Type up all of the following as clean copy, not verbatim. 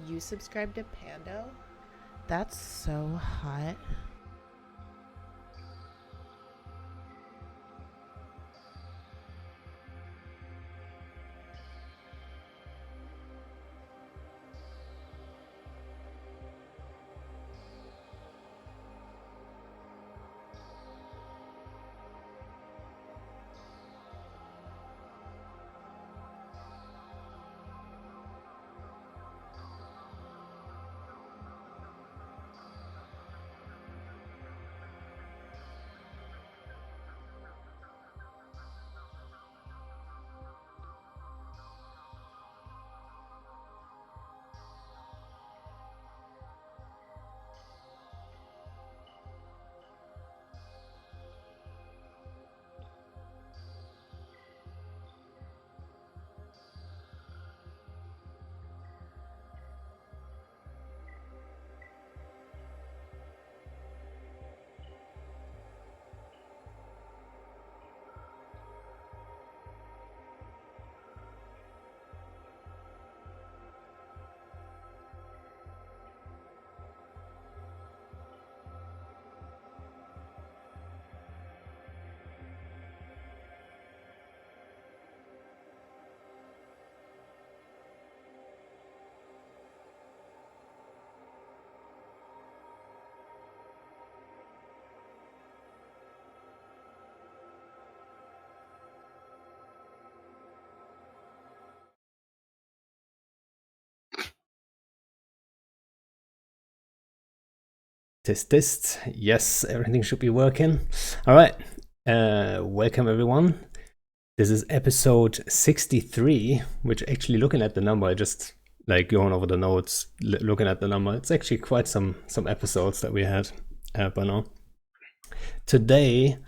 You subscribe to Pando? That's so hot. Test. Yes, everything should be working. All right. Welcome, everyone. This is episode 63, which actually, looking at the number, I just like going over the notes, looking at the number. It's actually quite some episodes that we had by now. Today,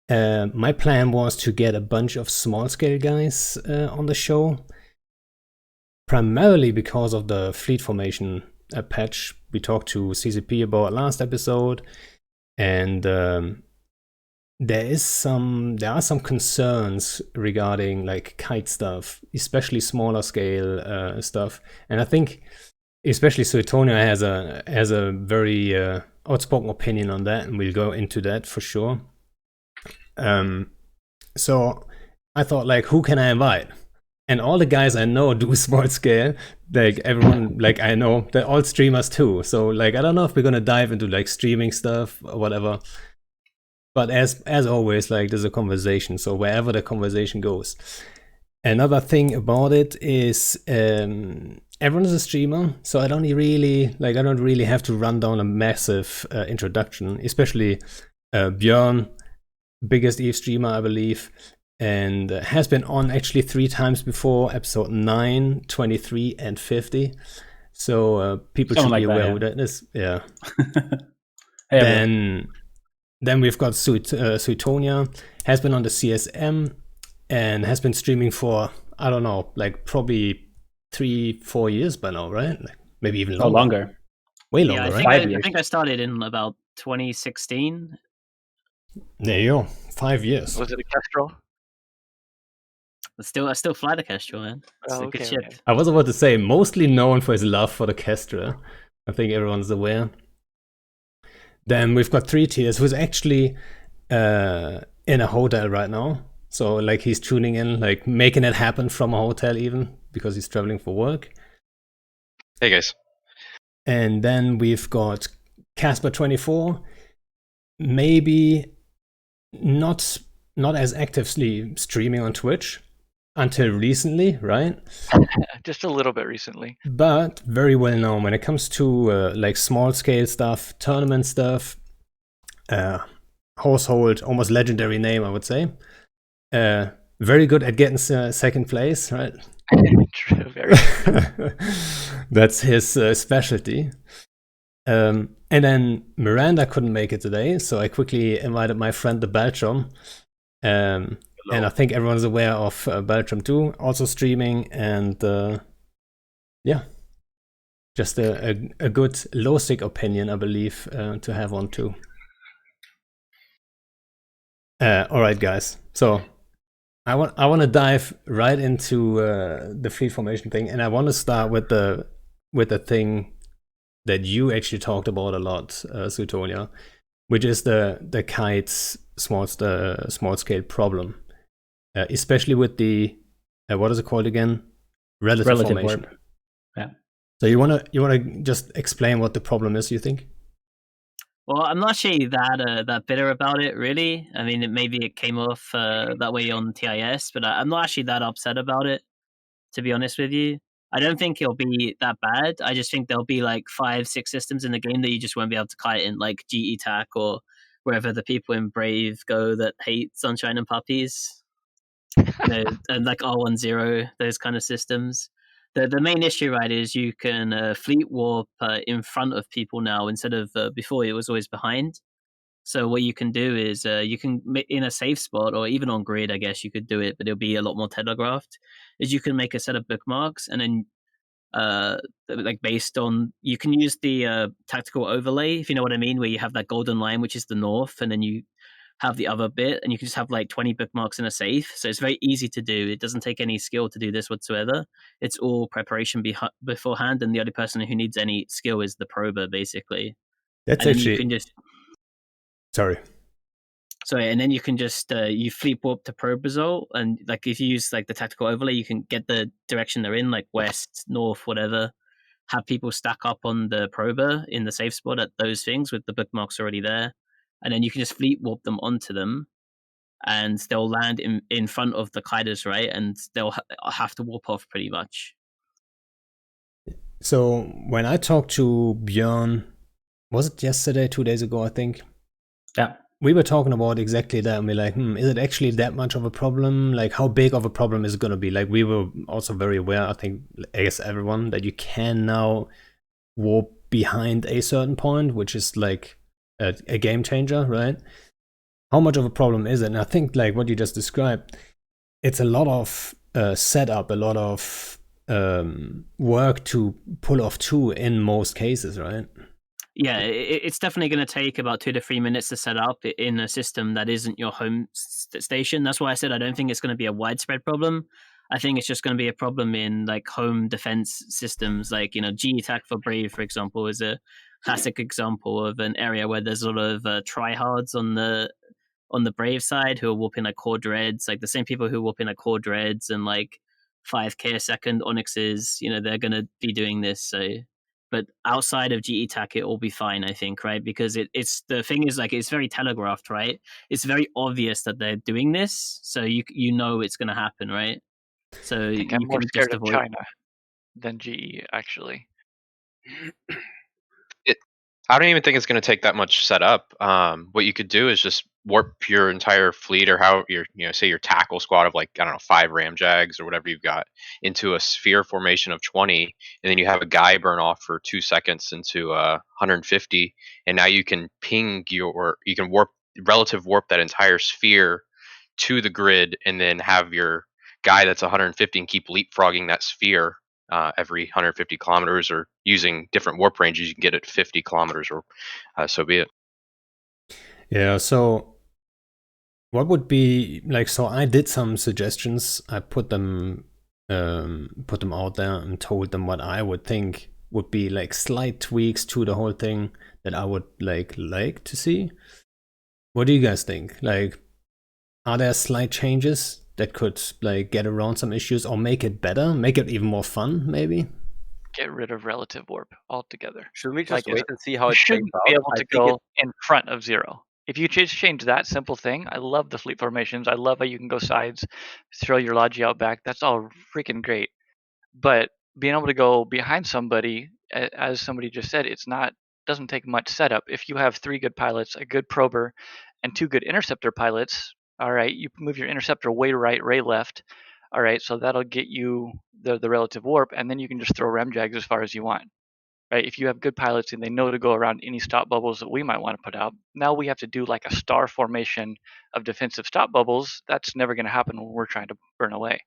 my plan was to get a bunch of small scale guys on the show, primarily because of the fleet formation patch we talked to CCP about last episode, and there are some concerns regarding like kite stuff, especially smaller scale stuff, and I think especially Suitonia has a very outspoken opinion on that, and we'll go into that for sure. So I thought, like, who can I invite? And all the guys I know do small scale. Like everyone, like I know, they're all streamers too. So like I don't know if we're gonna dive into like streaming stuff or whatever. But as always, like there's a conversation. So wherever the conversation goes. Another thing about it is everyone is a streamer, so I don't really have to run down a massive introduction. Especially Bjorn, biggest Eve streamer, I believe. And has been on actually 3 times before, episode 9, 23, and 50. So people should be aware who that is. Yeah. Hey, then we've got Suitonia, has been on the CSM and has been streaming for, I don't know, like probably 3-4 years by now, right? Like maybe even longer. Longer. Way longer, right? I think I started in about 2016. There you go. 5 years. Was it a Kestrel? I still fly the Kestrel, man. It's a good ship. Okay. I was about to say, mostly known for his love for the Kestrel. I think everyone's aware. Then we've got 3TEARS, who's actually in a hotel right now. So like he's tuning in, like making it happen from a hotel even, because he's traveling for work. Hey guys. And then we've got Casper24, maybe not as actively streaming on Twitch until recently, right? Just a little bit recently. But very well known when it comes to like small scale stuff, tournament stuff, household, almost legendary name, I would say. Very good at getting second place, right? True, very good. That's his specialty. And then Miranda couldn't make it today, so I quickly invited my friend the Baltrom. And I think everyone's aware of Baltrom too, also streaming, and yeah, just a good low-sick opinion, I believe, to have on too. All right, guys. So I want to dive right into the fleet formation thing, and I want to start with the with a thing that you actually talked about a lot, Suitonia, which is the kite's small scale problem, especially with the what is it called again? Relative formation. Warp. Yeah. So you wanna just explain what the problem is? You think? Well, I'm not actually that bitter about it, really. I mean, maybe it came off that way on TIS, but I'm not actually that upset about it, to be honest with you. I don't think it'll be that bad. I just think there'll be like 5-6 systems in the game that you just won't be able to kite in, like GE TAC or wherever the people in Brave go that hate Sunshine and Puppies. And like R10, those kind of systems. The main issue, right, is you can fleet warp in front of people now instead of before it was always behind. So what you can do is you can in a safe spot or even on grid, I guess you could do it, but it'll be a lot more telegraphed. Is you can make a set of bookmarks and then like based on you can use the tactical overlay, if you know what I mean, where you have that golden line which is the north, and then you have the other bit, and you can just have like 20 bookmarks in a safe. So it's very easy to do. It doesn't take any skill to do this whatsoever. It's all preparation beforehand, and the only person who needs any skill is the prober, basically. That's and actually. You can just Sorry. And then you can just you fleet warp to probe result, and like if you use like the tactical overlay, you can get the direction they're in, like west, north, whatever. Have people stack up on the prober in the safe spot at those things with the bookmarks already there, and then you can just fleet warp them onto them, and they'll land in front of the gliders, right? And they'll have to warp off pretty much. So when I talked to Bjorn, was it yesterday, 2 days ago, I think? Yeah. We were talking about exactly that, and we're like, is it actually that much of a problem? Like, how big of a problem is it going to be? Like, we were also very aware, I think, I guess everyone, that you can now warp behind a certain point, which is like a game changer, right? How much of a problem is it? And I think, like what you just described, it's a lot of setup, a lot of work to pull off two in most cases, right? Yeah, it's definitely going to take about 2 to 3 minutes to set up in a system that isn't your home station. That's why I said I don't think it's going to be a widespread problem. I think it's just going to be a problem in like home defense systems, like GE TAC for Brave, for example, is a classic example of an area where there's a lot of tryhards on the Brave side who are warping like core dreads, like the same people who warp in like core dreads and like 5k a second onyxes. They're going to be doing this. So. But outside of GE TAC, it'll be fine, I think, right? Because it's the thing is like it's very telegraphed, right? It's very obvious that they're doing this, so you know it's going to happen, right? So I think I'm more scared of China than GE, actually. I don't even think it's going to take that much setup. What you could do is just warp your entire fleet, or how say your tackle squad of like, I don't know, 5 ramjags or whatever you've got, into a sphere formation of 20, and then you have a guy burn off for 2 seconds into 150, and now you can you can relative warp that entire sphere to the grid, and then have your guy that's 150 and keep leapfrogging that sphere every 150 kilometers, or using different warp ranges, you can get it 50 kilometers, or so be it. Yeah, so what would be like, so I did some suggestions. I put them out there and told them what I would think would be like slight tweaks to the whole thing that I would like to see. What do you guys think? Like, are there slight changes that could like get around some issues or make it better, make it even more fun, maybe? Get rid of relative warp altogether. Should we just wait and see how it plays shouldn't out? be able to go in front of 0. If you just change that simple thing, I love the fleet formations. I love how you can go sides, throw your Logi out back. That's all freaking great. But being able to go behind somebody, as somebody just said, doesn't take much setup. If you have 3 good pilots, a good prober, and 2 good interceptor pilots, all right, you move your interceptor way right, way left. All right, so that'll get you the relative warp, and then you can just throw ramjags as far as you want. Right? If you have good pilots and they know to go around any stop bubbles that we might want to put out, now we have to do like a star formation of defensive stop bubbles. That's never going to happen when we're trying to burn away.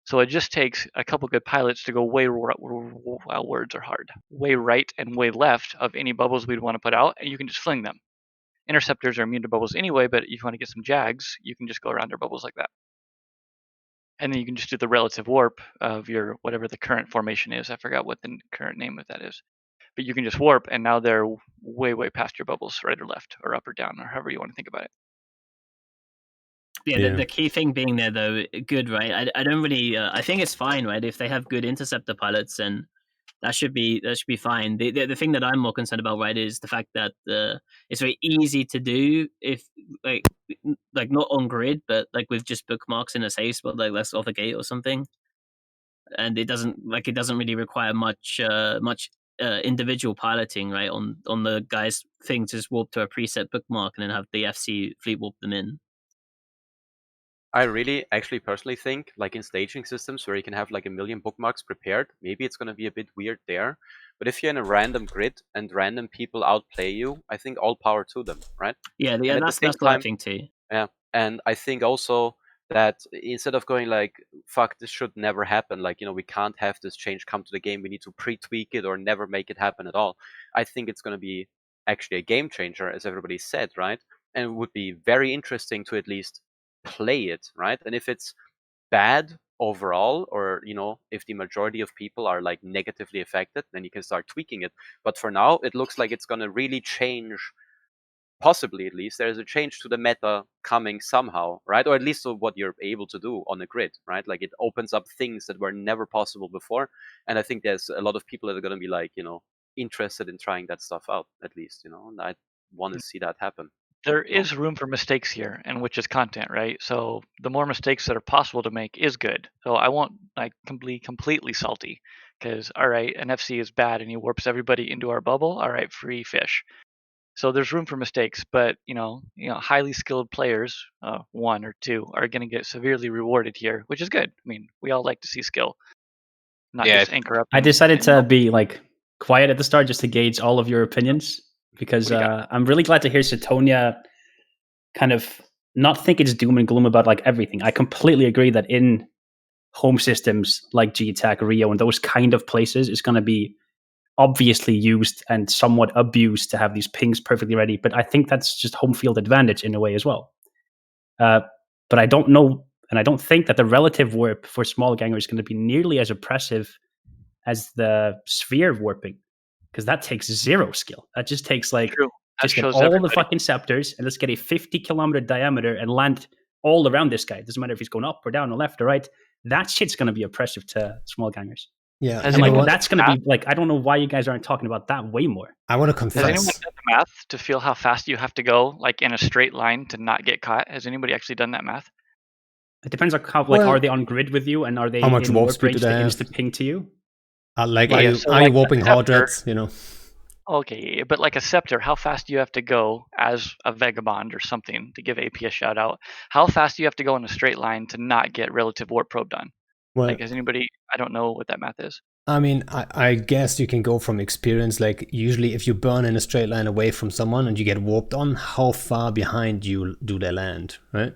So it just takes a couple good pilots to go way words are hard, way right and way left of any bubbles we'd want to put out, and you can just fling them. Interceptors are immune to bubbles anyway, but if you want to get some jags, you can just go around their bubbles like that. and then you can just do the relative warp of your whatever the current formation is. I forgot what the current name of that is, but you can just warp, and now they're way past your bubbles, right or left, or up or down, or however you want to think about it. Yeah, the key thing being there though, good, right? I don't really. I think it's fine, right? If they have good interceptor pilots, then that should be fine. The thing that I'm more concerned about, right, is the fact that it's very easy to do if like not on grid, but like with just bookmarks in a safe spot, like let's off a gate or something. And it doesn't really require much individual piloting, right? On the guy's thing, to just warp to a preset bookmark and then have the FC fleet warp them in. I really actually personally think like in staging systems where you can have like a million bookmarks prepared, maybe it's going to be a bit weird there. But if you're in a random grid and random people outplay you, I think all power to them, right? Yeah, that's what I think too. Yeah, and I think also that instead of going like, fuck, this should never happen, like, we can't have this change come to the game, we need to pre-tweak it or never make it happen at all. I think it's going to be actually a game changer, as everybody said, right? And it would be very interesting to at least play it, right? And if it's bad overall, or if the majority of people are like negatively affected, then you can start tweaking it. But for now, it looks like it's going to really change. Possibly, at least, there is a change to the meta coming somehow, right? Or at least to what you're able to do on the grid, right? Like it opens up things that were never possible before. And I think there's a lot of people that are going to be like, interested in trying that stuff out, at least, and I want to see that happen. There is room for mistakes here, and which is content, right? So the more mistakes that are possible to make is good. So I won't like completely salty, because all right, an FC is bad and he warps everybody into our bubble. All right, free fish. So there's room for mistakes, but highly skilled players, one or two, are going to get severely rewarded here, which is good. I mean, we all like to see skill, not just anchor up. I decided to be like quiet at the start just to gauge all of your opinions, because I'm really glad to hear Suitonia kind of not think it's doom and gloom about like everything. I completely agree that in home systems like GTAC, Rio, and those kind of places, it's going to be obviously used and somewhat abused to have these pings perfectly ready. But I think that's just home field advantage in a way as well. But I don't know, and I don't think that the relative warp for small ganger is going to be nearly as oppressive as the sphere warping, because that takes zero skill. That just takes like just get all the fucking scepters and let's get a 50-kilometer diameter and land all around this guy. It doesn't matter if he's going up or down or left or right. That shit's going to be oppressive to small gangers. Yeah, and like that's going to be like, I don't know why you guys aren't talking about that way more. I want to confess. Has anyone done the math to feel how fast you have to go, like in a straight line, to not get caught? Has anybody actually done that math? It depends on how, like, are they on grid with you, and are they how much in warp warp speed range do they have? insta ping to you? Are you warping hard jets? Okay, but like a scepter, how fast do you have to go as a vagabond or something, to give AP a shout out? How fast do you have to go in a straight line to not get relative warp probe done? Well, like, has anybody? I don't know what that math is. I mean, I guess you can go from experience. Like, usually if you burn in a straight line away from someone and you get warped on, how far behind you do they land, right?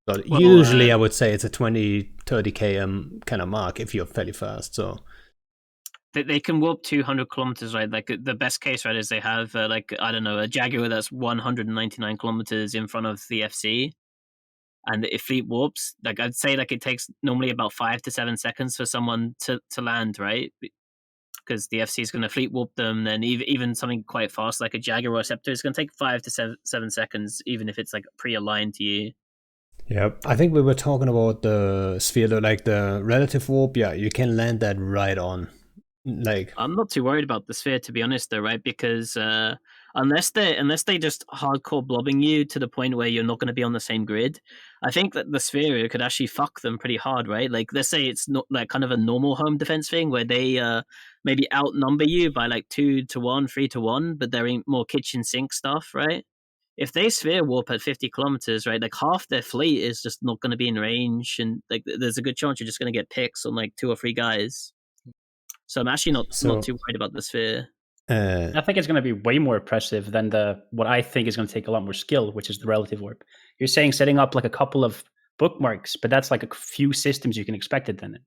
So usually I would say it's a 20, 30 km kind of mark if you're fairly fast. So they can warp 200 kilometers, right? Like the best case, right, is they have like, I don't know, a Jaguar that's 199 kilometers in front of the FC. And if fleet warps, like I'd say, like it takes normally about 5 to 7 seconds for someone to land, right? Because the FC is going to fleet warp them. Then even something quite fast like a Jaguar or Scepter is going to take 5 to 7 seconds, even if it's like pre-aligned to you. Yeah, I think we were talking about the sphere, like the relative warp. Yeah, you can land that right on. Like, I'm not too worried about the sphere, to be honest, though, right? Because unless they just hardcore blobbing you to the point where you're not going to be on the same grid, I think that the sphere could actually fuck them pretty hard, right? Like, let's say it's not like kind of a normal home defense thing where they maybe outnumber you by like 2-1, 3-1, but they're in more kitchen sink stuff, right? If they sphere warp at 50 kilometers, right, like half their fleet is just not going to be in range, and like there's a good chance you're just going to get picks on like 2 or 3 guys. So I'm actually not too worried about the sphere. I think it's going to be way more oppressive than what I think is going to take a lot more skill, which is the relative warp. You're saying setting up like a couple of bookmarks, but that's like a few systems you can expect it then.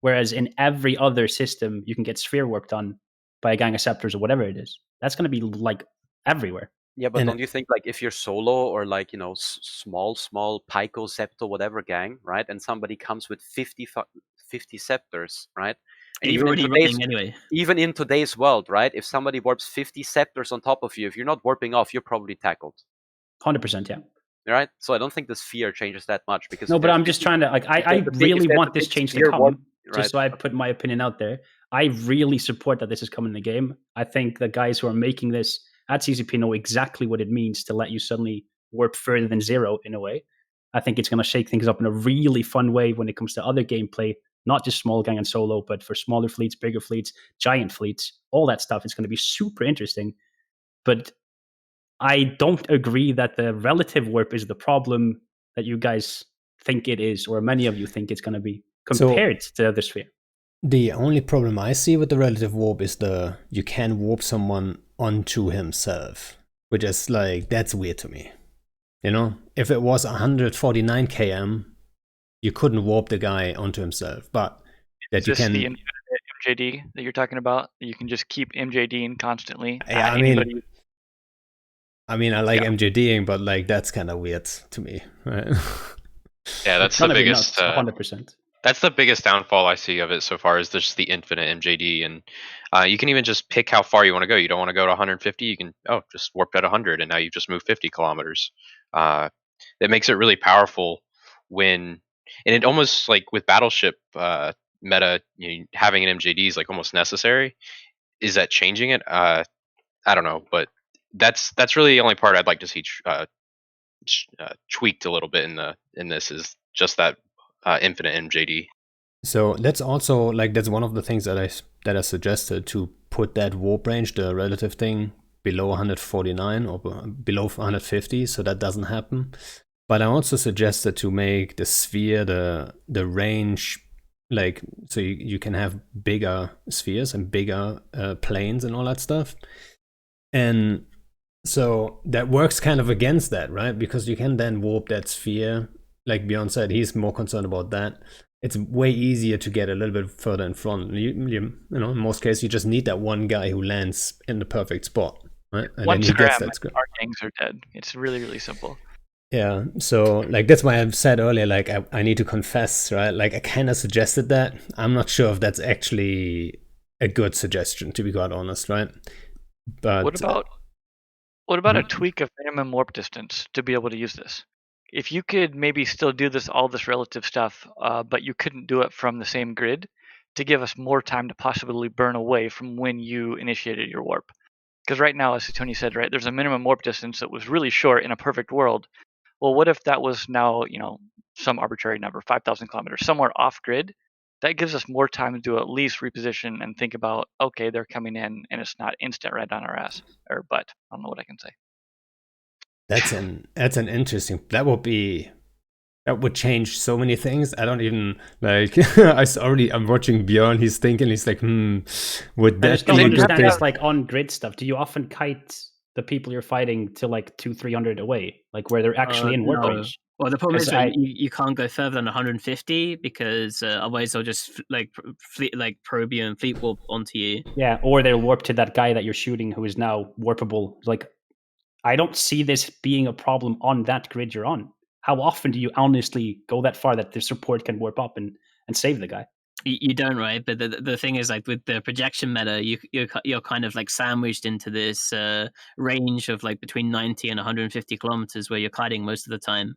Whereas in every other system, you can get sphere warp done by a gang of scepters or whatever it is. That's going to be like everywhere. Yeah, but And- don't you think like if you're solo or like, you know, small Pyco, Septo, whatever gang, right? And somebody comes with 50 scepters, right? And You're already running anyway. even in today's world, right? If somebody warps 50 scepters on top of you, if you're not warping off, you're probably tackled. 100%, yeah. Right? So I don't think the sphere changes that much because No, but I'm just trying to like I really want this change to come. Just so I put my opinion out there. I really support that this is coming in the game. I think the guys who are making this at CCP know exactly what it means to let you suddenly warp further than 0 in a way. I think it's going to shake things up in a really fun way when it comes to other gameplay, not just small gang and solo, but for smaller fleets, bigger fleets, giant fleets, all that stuff. It's going to be super interesting. But I don't agree that the relative warp is the problem that you guys think it is, or many of you think it's going to be, compared to the other sphere. The only problem I see with the relative warp is you can warp someone onto himself, which is like, that's weird to me. You know, if it was 149 km, you couldn't warp the guy onto himself, but that you can. The infinite MJD that you're talking about? You can just keep MJDing constantly. Yeah, I mean, I like MJDing, but like that's kind of weird to me, right? Yeah, that's the biggest. 100%. That's the biggest downfall I see of it so far is just the infinite MJD, and you can even just pick how far you want to go. You don't want to go to 150, you can just warp at 100, and now you've just moved 50 kilometers. That makes it really powerful and it almost like with Battleship meta, having an MJD is like almost necessary. Is that changing it? I don't know, but that's really the only part I'd like to see tweaked a little bit in this is just that infinite MJD. So that's also like that's one of the things that I suggested, to put that warp range, the relative thing, below 149 or below 150, so that doesn't happen. But I also suggested to make the sphere the range, like, so you can have bigger spheres and bigger planes and all that stuff. And so that works kind of against that, right? Because you can then warp that sphere. Like Bjorn said, he's more concerned about that. It's way easier to get a little bit further in front. You know, in most cases, you just need that one guy who lands in the perfect spot, right? And one then he gets scram, that scram. our gangs are dead. It's really, really simple. Yeah, so like that's why I said earlier, like I need to confess, right? Like I kind of suggested that. I'm not sure if that's actually a good suggestion, to be quite honest, right? But what about a tweak of minimum warp distance to be able to use this? If you could maybe still do all this relative stuff, but you couldn't do it from the same grid, to give us more time to possibly burn away from when you initiated your warp. Because right now, as Suitonia said, right, there's a minimum warp distance that was really short in a perfect world. Well, what if that was now, some arbitrary number, 5,000 kilometers, somewhere off grid? That gives us more time to at least reposition and think about, okay, they're coming in, and it's not instant right on our ass or butt. I don't know what I can say. That's an interesting. That would change so many things. I don't even like. I'm watching Bjorn. He's thinking. He's like, would that be a good thing? It's like on grid stuff. Do you often kite the people you're fighting to like 200-300 away, like where they're actually in warp range? Well, the problem is you can't go further than 150 because otherwise they'll just probe you and fleet warp onto you. Yeah, or they'll warp to that guy that you're shooting who is now warpable. Like, I don't see this being a problem on that grid you're on. How often do you honestly go that far that the support can warp up and save the guy? You don't, right? But the thing is, like with the projection meta, you're kind of like sandwiched into this range of like between 90 and 150 kilometers where you're kiting most of the time.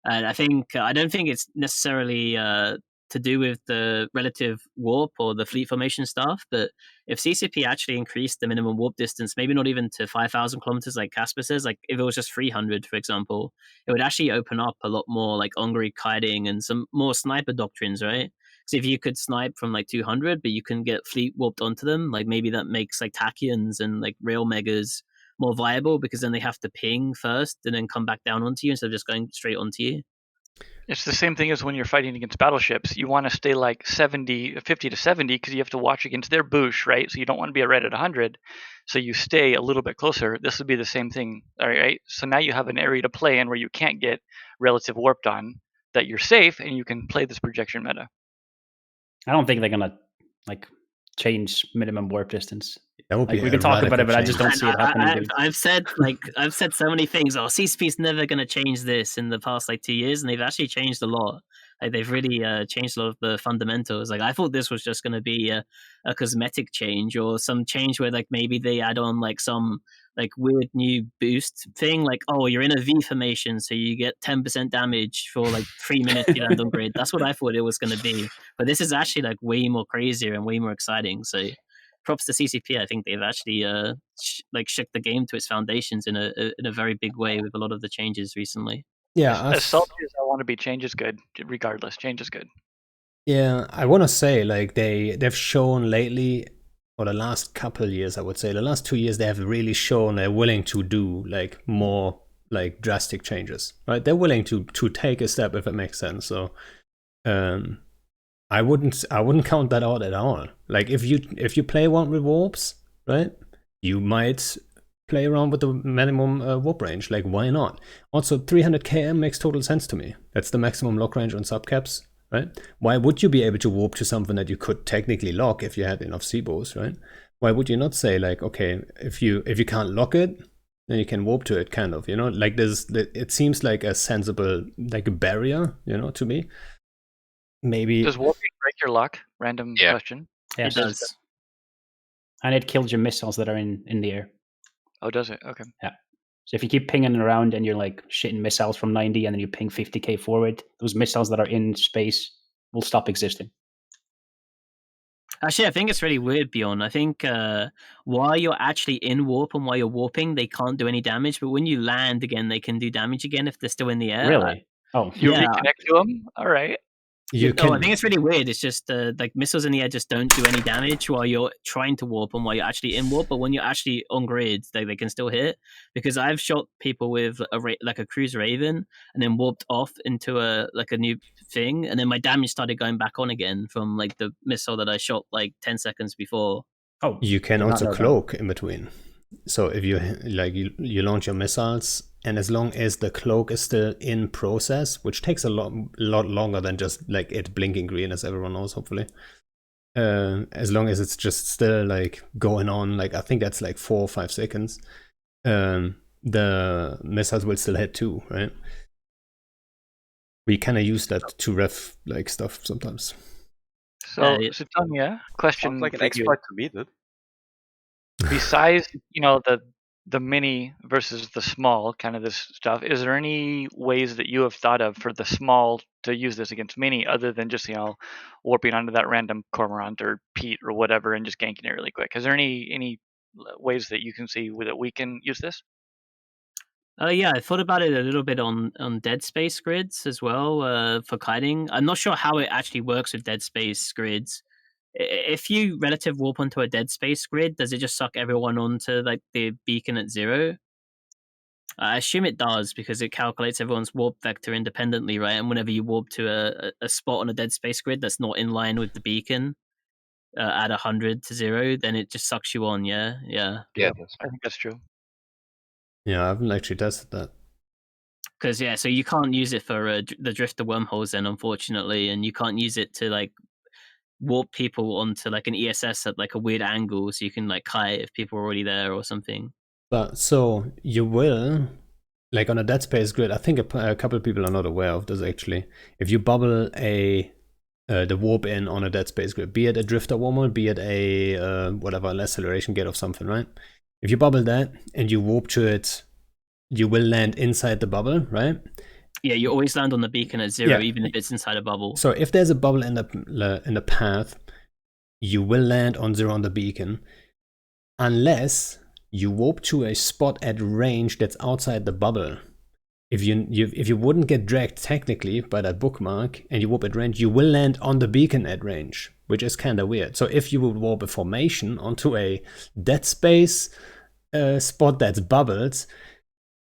And I don't think it's necessarily to do with the relative warp or the fleet formation stuff, but if CCP actually increased the minimum warp distance, maybe not even to 5,000 kilometers like Casper says, like if it was just 300, for example, it would actually open up a lot more like on-grid kiting and some more sniper doctrines, right? Because if you could snipe from like 200, but you can get fleet warped onto them, like maybe that makes like Tachyons and like rail megas more viable, because then they have to ping first and then come back down onto you instead of just going straight onto you. It's the same thing as when you're fighting against battleships. You want to stay like 50 to 70 because you have to watch against their boosh, right? So you don't want to be right at 100. So you stay a little bit closer. This would be the same thing, all right? So now you have an area to play in where you can't get relative warped on, that you're safe, and you can play this projection meta. I don't think they're going to like change minimum warp distance. That would Like be we a can talk about it, radical but I just don't change. see it happening. dude. I've said so many things. Oh, CCP's never going to change this in the past 2 years, and they've actually changed a lot. Like they've really changed a lot of the fundamentals. Like I thought this was just going to be a cosmetic change or some change where like maybe they add on like some like weird new boost thing. Like oh, you're in a V formation, so you get 10% damage for like 3 minutes you land on grid. That's what I thought it was going to be. But this is actually like way more crazier and way more exciting. So. Props to CCP. I think they've actually shook the game to its foundations in a very big way with a lot of the changes recently. Yeah, As salty as I want to be, change is good. Regardless, change is good. yeah. I want to say like they've shown lately, or the last couple years, I would say, the last 2 years, they have really shown they're willing to do like more like drastic changes, right? They're willing to take a step if it makes sense. So, I wouldn't count that out at all. Like if you play one with warps, right? You might play around with the minimum warp range. Like why not? Also, 300 km makes total sense to me. That's the maximum lock range on subcaps, right? Why would you be able to warp to something that you could technically lock if you had enough CBOs, right? Why would you not say like, okay, if you can't lock it, then you can warp to it, kind of, you know? Like it seems like a sensible like a barrier, you know, to me. Maybe Does warping break your luck? Random question. Yeah, It does. And it kills your missiles that are in the air. Oh, does it? Okay. Yeah. So if you keep pinging around and you're like shitting missiles from 90 and then you ping 50k forward, those missiles that are in space will stop existing. Actually, I think it's really weird, Bjorn. I think while you're actually in warp and while you're warping, they can't do any damage. But when you land again, they can do damage again if they're still in the air. Really? Oh, You Yeah. reconnect to them? All right. you I can. think it's really weird. It's just like missiles in the air just don't do any damage while you're trying to warp and while you're actually in warp. But when you're actually on grid, they can still hit. Because I've shot people with a cruise Raven and then warped off into a new thing, and then my damage started going back on again from like the missile that I shot like 10 seconds before. oh, You can did not also know that. cloak in between. So if you like you launch your missiles, and as long as the cloak is still in process, which takes a lot longer than just like it blinking green, as everyone knows, hopefully. As long as it's just still like going on, like I think that's like 4 or 5 seconds, the missiles will still hit too, right? We kind of use that to ref like stuff sometimes. So, Suitonia, question Sounds like an for you. exploit to me, dude. Besides, the mini versus the small, kind of this stuff, is there any ways that you have thought of for the small to use this against mini other than just, warping onto that random Cormorant or Pete or whatever and just ganking it really quick? Is there any ways that you can see that we can use this? Yeah, I thought about it a little bit on Dead Space grids as well for kiting. I'm not sure how it actually works with Dead Space grids. If you relative warp onto a Dead Space grid, does it just suck everyone onto like the beacon at 0? I assume it does because it calculates everyone's warp vector independently, right? And whenever you warp to a spot on a Dead Space grid that's not in line with the beacon at 100 to 0, then it just sucks you on. Yeah. Yeah, I think that's true. Yeah, I haven't actually tested that. Because so you can't use it for the drifter wormholes then, unfortunately, and you can't use it to like warp people onto like an ESS at like a weird angle, so you can like kite if people are already there or something. But so you will, like on a Dead Space grid, I think a couple of people are not aware of this actually. If you bubble the warp in on a Dead Space grid, be it a drifter wormhole, be it a whatever, an acceleration gate of something, right? If you bubble that and you warp to it, you will land inside the bubble, right? Yeah, you always land on the beacon at 0, even if it's inside a bubble. So if there's a bubble in the path, you will land on 0 on the beacon, unless you warp to a spot at range that's outside the bubble. If you wouldn't get dragged technically by that bookmark and you warp at range, you will land on the beacon at range, which is kind of weird. So if you would warp a formation onto a Dead Space spot that's bubbled,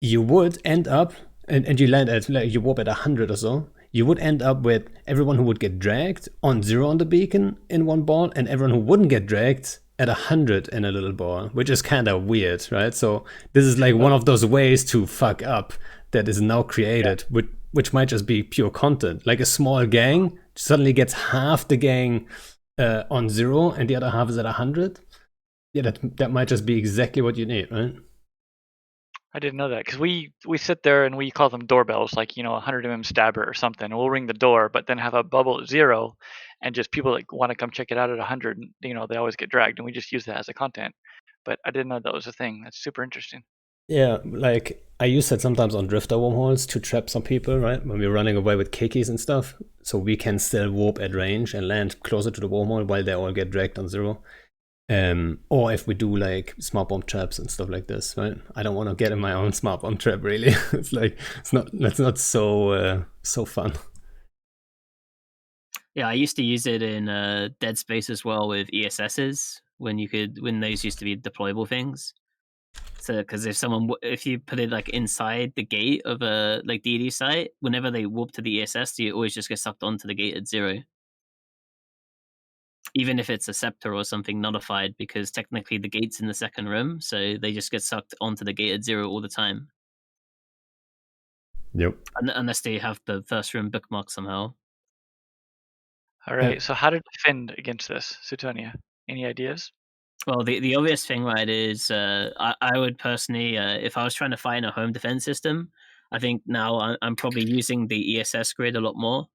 you would end up, and you land at, like, you warp at 100 or so, you would end up with everyone who would get dragged on 0 on the beacon in one ball, and everyone who wouldn't get dragged at 100 in a little ball, which is kind of weird, right? So this is like one of those ways to fuck up that is now created, which might just be pure content. Like a small gang suddenly gets half the gang on 0 and the other half is at 100, yeah, that might just be exactly what you need, right? I didn't know that, because we sit there and we call them doorbells, like, you know, 100 stabber or something. And we'll ring the door, but then have a bubble at 0, and just people that want to come check it out at 100, you know, they always get dragged, and we just use that as a content. But I didn't know that was a thing. That's super interesting. Yeah, like I use that sometimes on drifter wormholes to trap some people, right? When we're running away with kikis and stuff, so we can still warp at range and land closer to the wormhole while they all get dragged on 0. Or if we do like smart bomb traps and stuff like this, right? I don't want to get in my own smart bomb trap, really. That's not so fun. Yeah, I used to use it in Dead Space as well with ESSs when those used to be deployable things. So, because if you put it like inside the gate of a like DD site, whenever they warp to the ESS, you always just get sucked onto the gate at 0. Even if it's a scepter or something nullified, because technically the gate's in the second room, so they just get sucked onto the gate at 0 all the time. Yep. Unless they have the first room bookmarked somehow. All right, so how to defend against this, Suitonia? Any ideas? Well, the obvious thing, right, is I would personally, if I was trying to fight in a home defense system, I think now I'm probably using the ESS grid a lot more,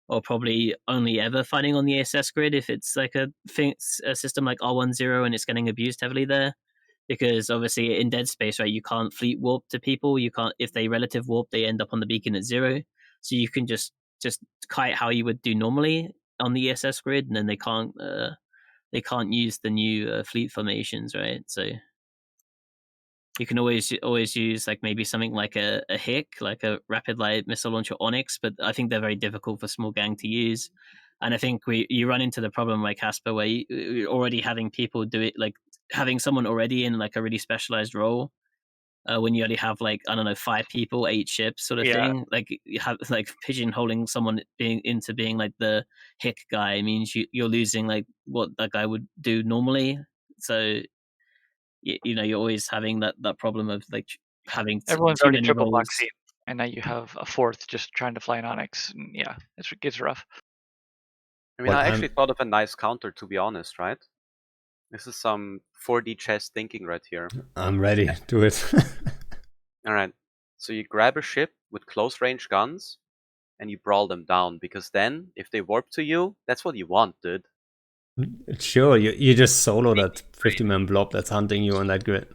or probably only ever fighting on the ESS grid if it's like a system like R10 and it's getting abused heavily there. Because obviously in Dead Space, right, you can't fleet warp to people. You can't, if they relative warp, they end up on the beacon at 0. So you can just kite how you would do normally on the ESS grid, and then they can't use the new fleet formations, right? So you can always use like maybe something like a HIC, like a rapid light missile launcher Onyx, but I think they're very difficult for small gang to use. And I think you run into the problem like Casper, where you're already having people do it, like having someone already in like a really specialized role. When you already have like, I don't know, 5 people, 8 ships sort of thing, like you have like pigeonholing someone being like the hick guy means you're losing like what that guy would do normally. So you know, you're always having that problem of like having Everyone's too already many triple roles. boxing, and now you have a 4th just trying to fly an Onyx. And yeah, it gets rough. I mean, Well, I actually thought of a nice counter, to be honest, right? This is some 4D chess thinking right here. I'm ready. Do it. All right. So you grab a ship with close range guns and you brawl them down, because then if they warp to you, that's what you want, dude. Sure, you just solo that 50-man blob that's hunting you on that grid.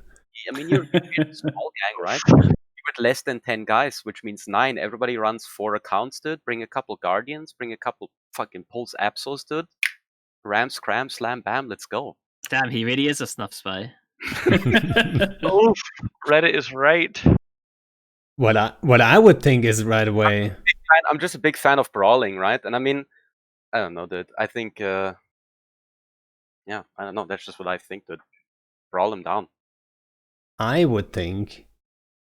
I mean, you're a small gang, right? You're with less than 10 guys, which means 9. Everybody runs 4 accounts, dude. Bring a couple Guardians, bring a couple fucking Pulse Absols, dude. Ram, scram, slam, bam, let's go. Damn, he really is a snuff spy. Oof, Reddit is right. What I would think is right away. I'm just a big fan of brawling, right? And I mean, I don't know, dude. I think, yeah, I don't know. That's just what I think, dude. Brawl them down. I would think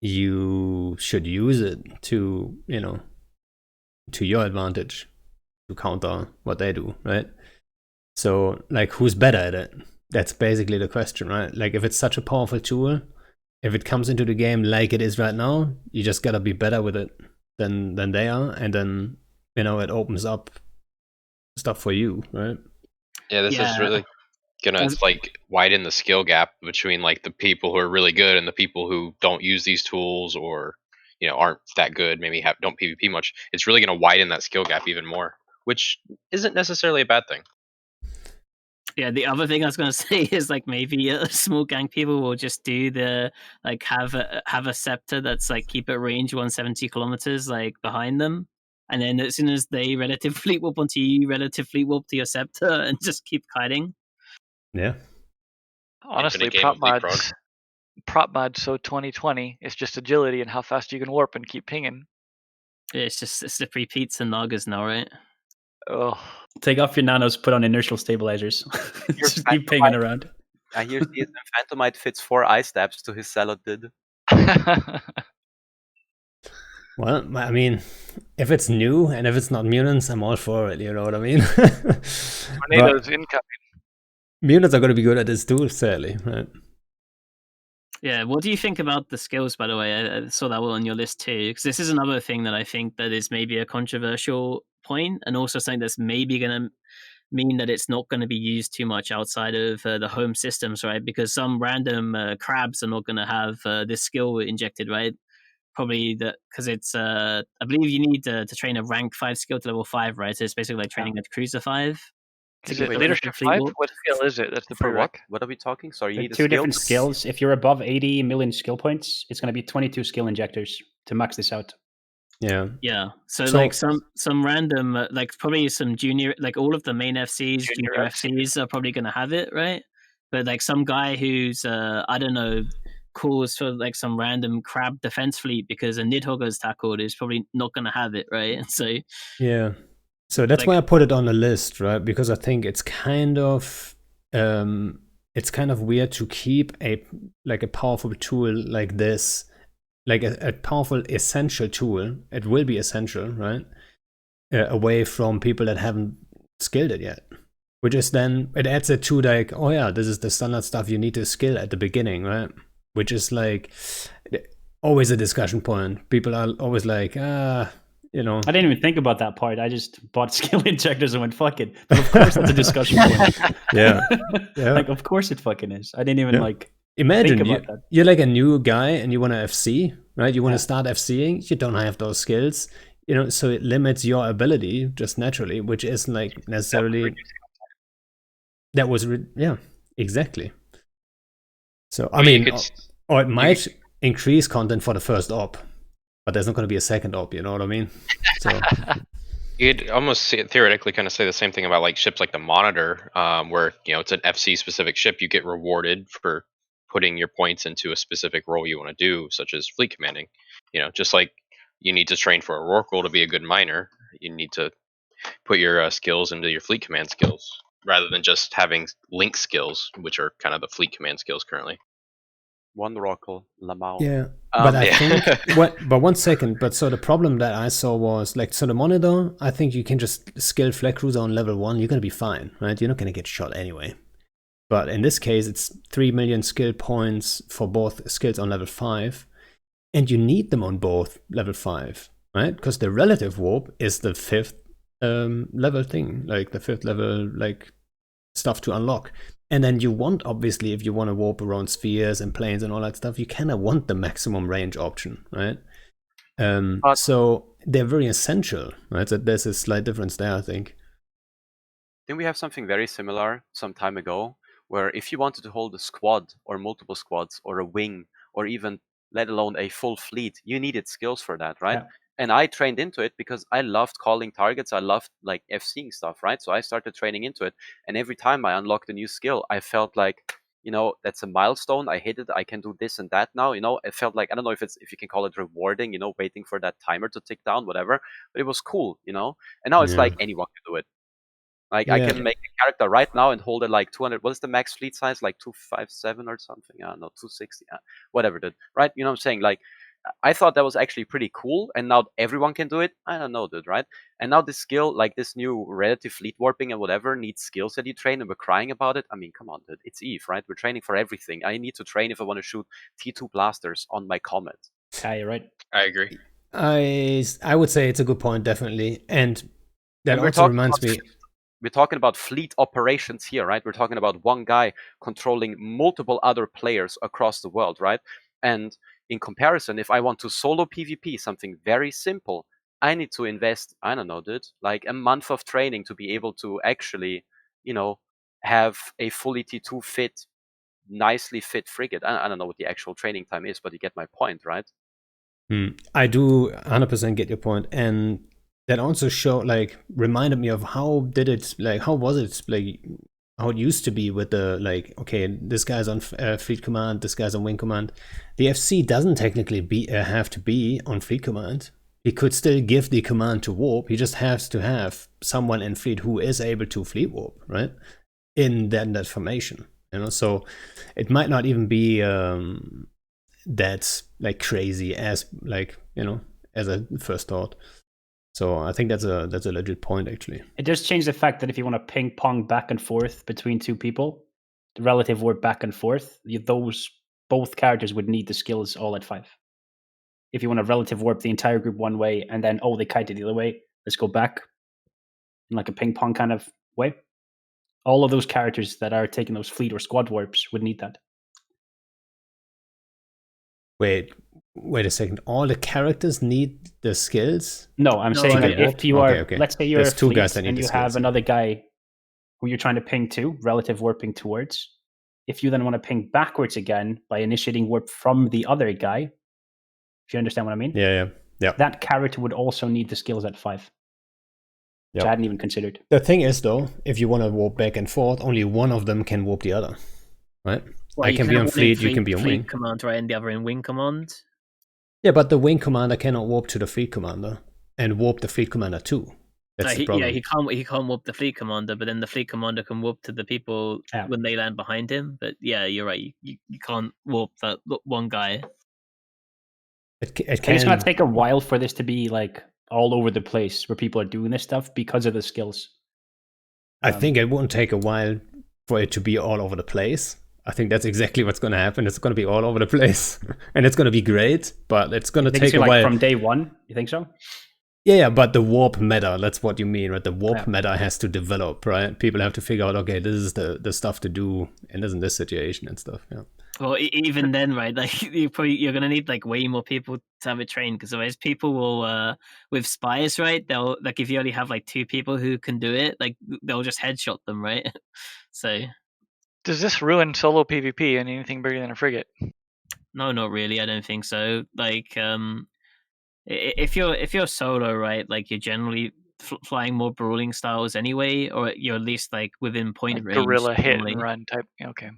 you should use it to, to your advantage to counter what they do, right? So, like, who's better at it? That's basically the question, right? Like, if it's such a powerful tool, if it comes into the game like it is right now, you just gotta be better with it than they are, and then, it opens up stuff for you, right? Yeah, this is really gonna like widen the skill gap between like the people who are really good and the people who don't use these tools, or aren't that good, maybe don't PvP much. It's really gonna widen that skill gap even more, which isn't necessarily a bad thing. Yeah, the other thing I was gonna say is like maybe small gang people will just do the like have a scepter that's like keep at range 170 kilometers like behind them, and then as soon as they relative fleet warp onto you, relative fleet warp to your scepter and just keep kiting. Yeah. Honestly, prop mods so 2020 is just agility and how fast you can warp and keep pinging. Yeah, it's just slippery Pete's and Nagas now, right? Oh, take off your nanos, put on inertial stabilizers. Just keep pinging around. I hear CSM Phantomite fits 4 ice stabs to his salad, dude. Well, I mean, if it's new and if it's not mutants, I'm all for it, you know what I mean? Tornadoes incoming. Mutants are going to be good at this too, sadly, right? Yeah, what do you think about the skills, by the way? I saw that one on your list too, because this is another thing that I think that is maybe a controversial point, and also something that's maybe going to mean that it's not going to be used too much outside of the home systems, right? Because some random crabs are not going to have this skill injected, right? Probably because it's I believe you need to train a rank 5 skill to level 5, right? So it's basically like training a cruiser 5. Is get it the leadership fleet 5? warp. What skill is it? That's the For prereq. what? What are we talking? Sorry, you There need are a two skill? different skills. If you're above 80 million skill points, it's going to be 22 skill injectors to max this out. Yeah. Yeah. So, So- like some random like probably some junior, like all of the main FCs, Junior junior FC. FCs are probably going to have it, right? But like some guy who's I don't know, calls for like some random crab defense fleet because a Nidhogger's tackled is probably not going to have it, right? And so Yeah. So that's Like- why I put it on the list, right? Because I think it's kind of weird to keep a powerful tool like this, like a powerful essential tool. It will be essential, right? Away from people that haven't skilled it yet. Which is then it adds it to like, oh yeah, this is the standard stuff you need to skill at the beginning, right? Which is like always a discussion point. People are always like, you know. I didn't even think about that part. I just bought skill injectors and went, fuck it. But of course it's a discussion point. Yeah. Yeah. Like, of course it fucking is. I didn't even Yeah. like Imagine think about that. you're like a new guy and you want to FC, right? You want Yeah. to start FCing. You don't have those skills, you know, so it limits your ability just naturally, which isn't like necessarily. Yeah, exactly. So I mean, or it might increase content for the first op, but there's not going to be a second op. You know what I mean? So You'd almost theoretically kind of say the same thing about like ships like the Monitor, where it's an FC specific ship. You get rewarded for putting your points into a specific role you want to do, such as fleet commanding. Just like you need to train for a Rorqual to be a good miner, you need to put your skills into your fleet command skills, rather than just having link skills, which are kind of the fleet command skills currently. One Rorqual, Lamau. yeah. But I yeah. think, but 1 second. But so the problem that I saw was like, so the Monitor, I think you can just skill Flag Cruiser on level 1. You're going to be fine, right? You're not going to get shot anyway. But in this case, it's 3 million skill points for both skills on level 5. And you need them on both level 5, right? Because the relative warp is the 5th level thing, like the 5th level, like stuff to unlock. And then you want, obviously, if you want to warp around spheres and planes and all that stuff, you kind of want the maximum range option, right? So they're very essential, right? So there's a slight difference there, I think. Didn't we have something very similar some time ago, where if you wanted to hold a squad or multiple squads or a wing or even let alone a full fleet, you needed skills for that, right? Yeah. And I trained into it because I loved calling targets. I loved like FCing stuff, right? So I started training into it. And every time I unlocked a new skill, I felt like, that's a milestone. I hit it. I can do this and that now. It felt like, I don't know if you can call it rewarding, waiting for that timer to tick down, whatever. But it was cool, And now it's Yeah. like anyone can do it. Like I can make a character right now and hold it like 200. What is the max fleet size? Like 257 or something? No, 260. Whatever, dude. Right? You know what I'm saying? Like I thought that was actually pretty cool, and now everyone can do it. I don't know, dude. Right? And now this skill, like this new relative fleet warping and whatever, needs skills that you train, and we're crying about it. I mean, come on, dude. It's Eve, right? We're training for everything. I need to train if I want to shoot T2 blasters on my Comet. Yeah, you're right. I agree. I would say it's a good point, definitely. And that And we're also talking reminds me. We're talking about fleet operations here, right? We're talking about one guy controlling multiple other players across the world, right? And in comparison, if I want to solo PvP, something very simple, I need to invest, I don't know, dude, like a month of training to be able to actually, have a fully T2 fit, nicely fit frigate. I don't know what the actual training time is, but you get my point, right? I do 100% get your point. And that also reminded me of how was it, like, how it used to be with the, like, okay, this guy's on fleet command, this guy's on wing command. The FC doesn't technically have to be on fleet command. He could still give the command to warp. He just has to have someone in fleet who is able to fleet warp, right? In that formation, So it might not even be that's like crazy as as a first thought. So I think that's a legit point, actually. It does change the fact that if you want to ping pong back and forth between two people, the relative warp back and forth, both characters would need the skills all at 5. If you want to relative warp the entire group one way and then they kited the other way, let's go back in like a ping pong kind of way. All of those characters that are taking those fleet or squad warps would need that. Wait a second. All the characters need the skills? No, I'm saying okay. that if you are, Okay. let's say you're There's a two fleet guys that need and the you skills. have another guy who you're trying to ping to, relative warping towards. If you then want to ping backwards again by initiating warp from the other guy, if you understand what I mean, Yeah. that character would also need the skills at 5. Which Yep. I hadn't even considered. The thing is, though, if you want to warp back and forth, only one of them can warp the other, right? Well, I can be on fleet, you can be on wing. command, right, and the other in wing command. Yeah, but the wing commander cannot warp to the fleet commander and warp the fleet commander too. That's the problem. He can't warp the fleet commander, but then the fleet commander can warp to the people when they land behind him. But yeah, you're right. You can't warp that one guy. It It's going to take a while for this to be like all over the place where people are doing this stuff because of the skills. I think it won't take a while for it to be all over the place. I think that's exactly what's going to happen. It's going to be all over the place, and it's going to be great. But it's going to take a while from day one. You think so? Yeah, but the warp meta, that's what you mean, right? The warp meta has to develop, right? People have to figure out, okay, this is the stuff to do in this situation and stuff. Yeah. Well, even then, right? Like you're gonna need like way more people to have it trained, because otherwise people will with spies, right? They'll like if you only have like 2 people who can do it, like they'll just headshot them, right? So does this ruin solo PvP and anything bigger than a frigate? No, not really. I don't think so. Like if you're solo, right? Like you're generally flying more brawling styles anyway, or you're at least like within point like range. Guerrilla hit and run type. Okay.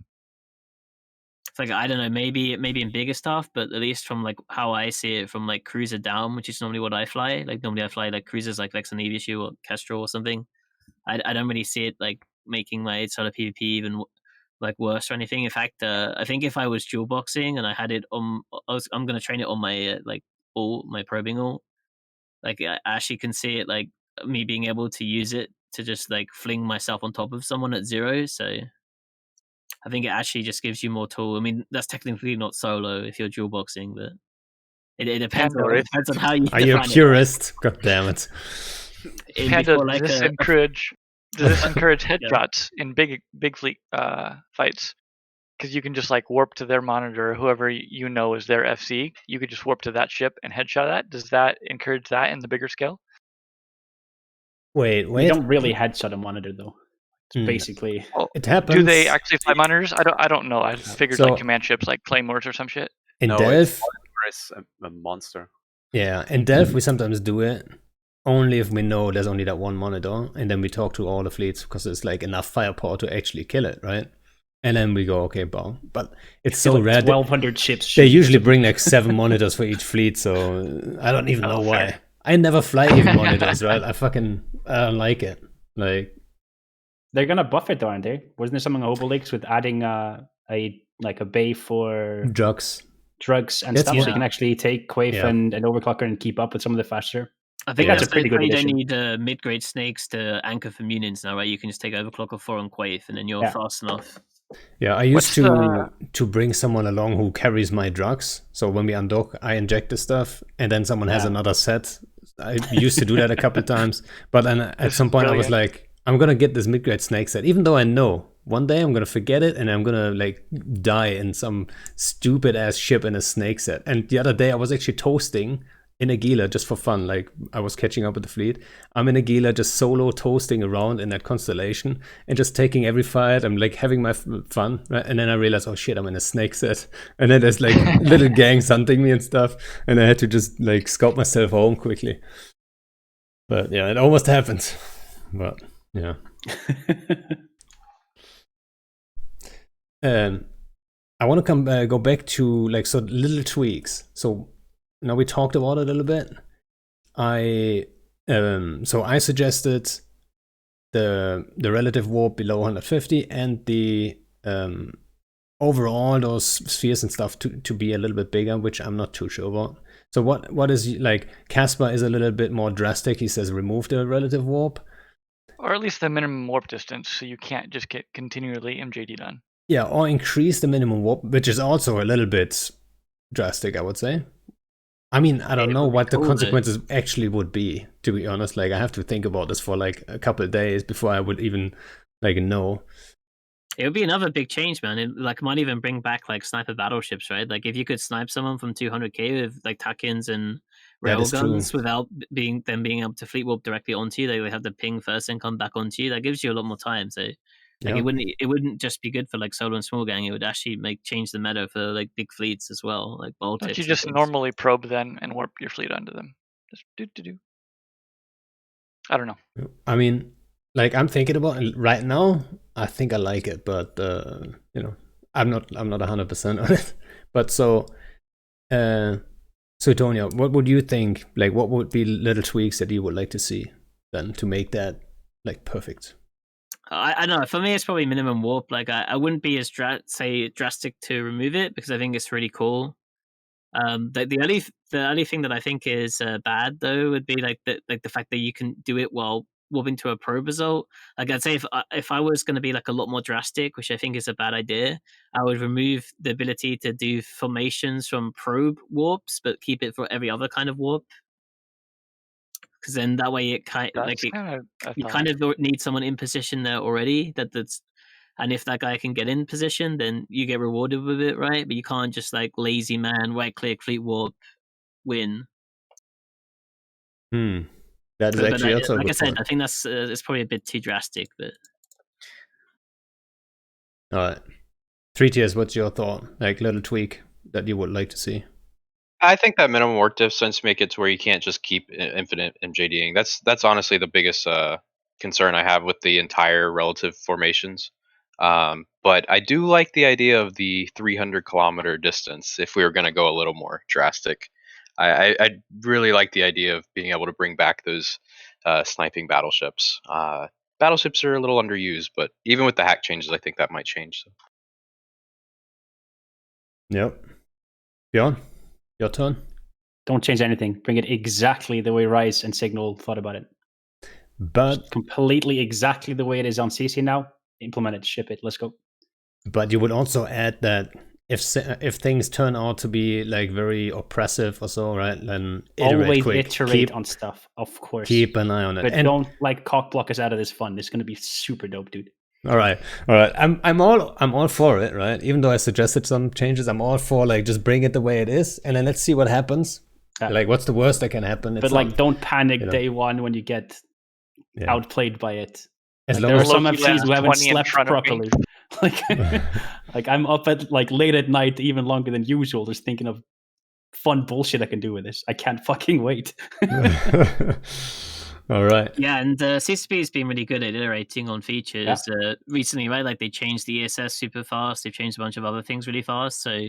It's like I don't know, maybe in bigger stuff, but at least from like how I see it, from like cruiser down, which is normally what I fly. Like normally I fly like cruisers like Lex and Evisu or Kestrel or something. I don't really see it like making my sort of PvP even like worse or anything. In fact, I think if I was dual boxing and I had it on, I'm gonna train it on my like ult, my probing ult. Like I actually can see it like me being able to use it to just like fling myself on top of someone at 0. So I think it actually just gives you more tool. I mean, that's technically not solo if you're dual boxing, but it depends. It depends on how you. Are you a purist? God damn it! Panda, does this encourage headshots in big fleet fights? Because you can just like warp to their monitor, whoever you know is their FC. You could just warp to that ship and headshot that. Does that encourage that in the bigger scale? Wait. You don't really headshot a monitor though. Basically, it happens. Do they actually fly monitors? I don't know. I figured like command ships, like claymores or some shit. In Delph, it's a monster. Yeah, in Delph we sometimes do it only if we know there's only that one monitor, and then we talk to all the fleets because there's like enough firepower to actually kill it, right? And then we go, okay, bow. But it's so like rare. 1,200 ships. They usually bring like 7 monitors for each fleet, so I don't even know why. Fair. I never fly even monitors, right? I don't like it. Like. They're gonna buff it though, aren't they? Wasn't there something on Obelix with adding a bay for drugs and stuff, so you can actually take Quaif and Overclocker and keep up with some of the faster. I think that's a pretty good addition. You don't need mid-grade snakes to anchor for Munions now, right? You can just take Overclocker 4 and Quaif, and then you're fast enough. Yeah, I used to bring someone along who carries my drugs. So when we undock, I inject the stuff, and then someone has another set. I used to do that a couple of times, but then at some point I was like, I'm gonna get this mid-grade snake set, even though I know one day I'm gonna forget it and I'm gonna like die in some stupid ass ship in a snake set. And the other day I was actually toasting in Aguila just for fun. Like I was catching up with the fleet. I'm in Aguila just solo toasting around in that constellation and just taking every fight. I'm like having my fun, right? And then I realized, oh shit, I'm in a snake set. And then there's like little gangs hunting me and stuff. And I had to just like scout myself home quickly. But yeah, it almost happened. But yeah. I want to go back to like so little tweaks. So now we talked about it a little bit. I suggested the relative warp below 150 and the overall those spheres and stuff to be a little bit bigger, which I'm not too sure about. So what is like Casper is a little bit more drastic. He says remove the relative warp. Or at least the minimum warp distance, so you can't just get continually MJD done. Yeah, or increase the minimum warp, which is also a little bit drastic, I would say. I mean, I don't know what the consequences actually would be, to be honest. Like, I have to think about this for like a couple of days before I would even like a no. It would be another big change, man. It might even bring back like sniper battleships, right? Like if you could snipe someone from 200k with like tack-ins and That is true. railguns without being able to fleet warp directly onto you, they have to ping first and come back onto you. That gives you a lot more time. So like Yeah. it wouldn't just be good for like solo and small gang. It would actually change the meta for like big fleets as well, like Don't Baltics. you and just things. normally probe then and warp your fleet onto them? Just do. I don't know. I mean, like I'm thinking about it right now. I think I like it, but you know, I'm not 100% on it. But so, Suitonia, what would you think? Like, what would be little tweaks that you would like to see then to make that like perfect? I don't know. For me, it's probably minimum warp. Like I wouldn't be as drastic to remove it because I think it's really cool. The only thing that I think is bad though would be like the fact that you can do it while warping to a probe result. Like I'd say if I was going to be like a lot more drastic, which I think is a bad idea, I would remove the ability to do formations from probe warps, but keep it for every other kind of warp. Because then that way it you kind of need someone in position there already. And if that guy can get in position, then you get rewarded with it, right? But you can't just like lazy man, right click, fleet warp, win. That is actually also like a I good said, point. I think that's it's probably a bit too drastic. But all right, 3TEARS, what's your thought? Like little tweak that you would like to see? I think that minimum warp distance make it to where you can't just keep infinite MJDing. That's honestly the biggest concern I have with the entire relative formations. But I do like the idea of the 300-kilometer distance if we were going to go a little more drastic. I really like the idea of being able to bring back those sniping battleships. Battleships are a little underused, but even with the hack changes, I think that might change. So. Yep. Bjorn, your turn. Don't change anything. Bring it exactly the way Rise and Signal thought about it. But just completely exactly the way it is on CC now. Implement it, ship it, let's go. But you would also add that if things turn out to be like very oppressive or so, right? Then always quick. iterate on stuff, of course. Keep an eye on it. But don't like cock block us out of this fun. It's gonna be super dope, dude. All right. I'm all for it, right? Even though I suggested some changes, I'm all for like just bring it the way it is, and then let's see what happens. Like, what's the worst that can happen? But like, don't panic day one when you get outplayed by it. Like, there are some FCs who haven't slept properly. Like I'm up at like late at night, even longer than usual, just thinking of fun bullshit I can do with this. I can't fucking wait. All right. Yeah, and CCP has been really good at iterating on features recently, right? Like they changed the ESS super fast. They've changed a bunch of other things really fast. So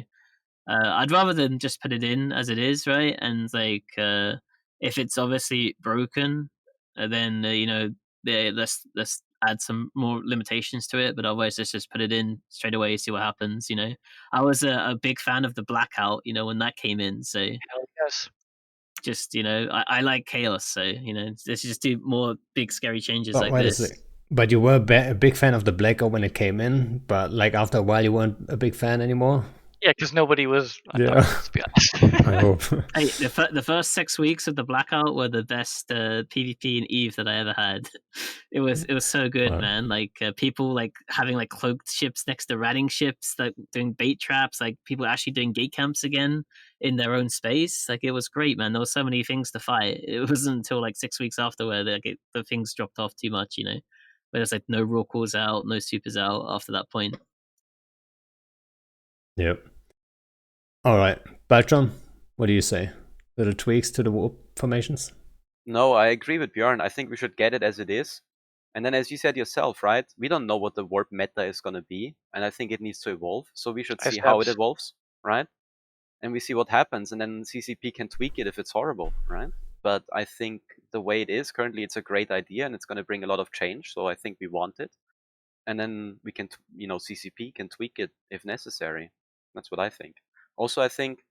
I'd rather than just put it in as it is, right? And like if it's obviously broken, then let's add some more limitations to it. But otherwise, let's just put it in straight away, see what happens. I was a big fan of the blackout, when that came in. So yes. Just I like chaos, so let's just do more big scary changes like this. But you were a big fan of the blackout when it came in, but like after a while you weren't a big fan anymore. Yeah, because nobody was. Let's be honest. I hope. Hey, the first 6 weeks of the blackout were the best PvP in Eve that I ever had. It was so good, man. Like people like having like cloaked ships next to ratting ships, like doing bait traps, like people actually doing gate camps again in their own space. Like it was great, man. There were so many things to fight. It wasn't until like 6 weeks after where the things dropped off too much, where there's like no raw calls out, no supers out after that point. Yep. All right, Baltrom, what do you say? Little tweaks to the warp formations? No, I agree with Bjorn. I think we should get it as it is. And then as you said yourself, right? We don't know what the warp meta is going to be. And I think it needs to evolve. So we should see how it evolves, right? And we see what happens. And then CCP can tweak it if it's horrible, right? But I think the way it is currently, it's a great idea and it's going to bring a lot of change. So I think we want it. And then we can, CCP can tweak it if necessary. That's what I think. Also, I think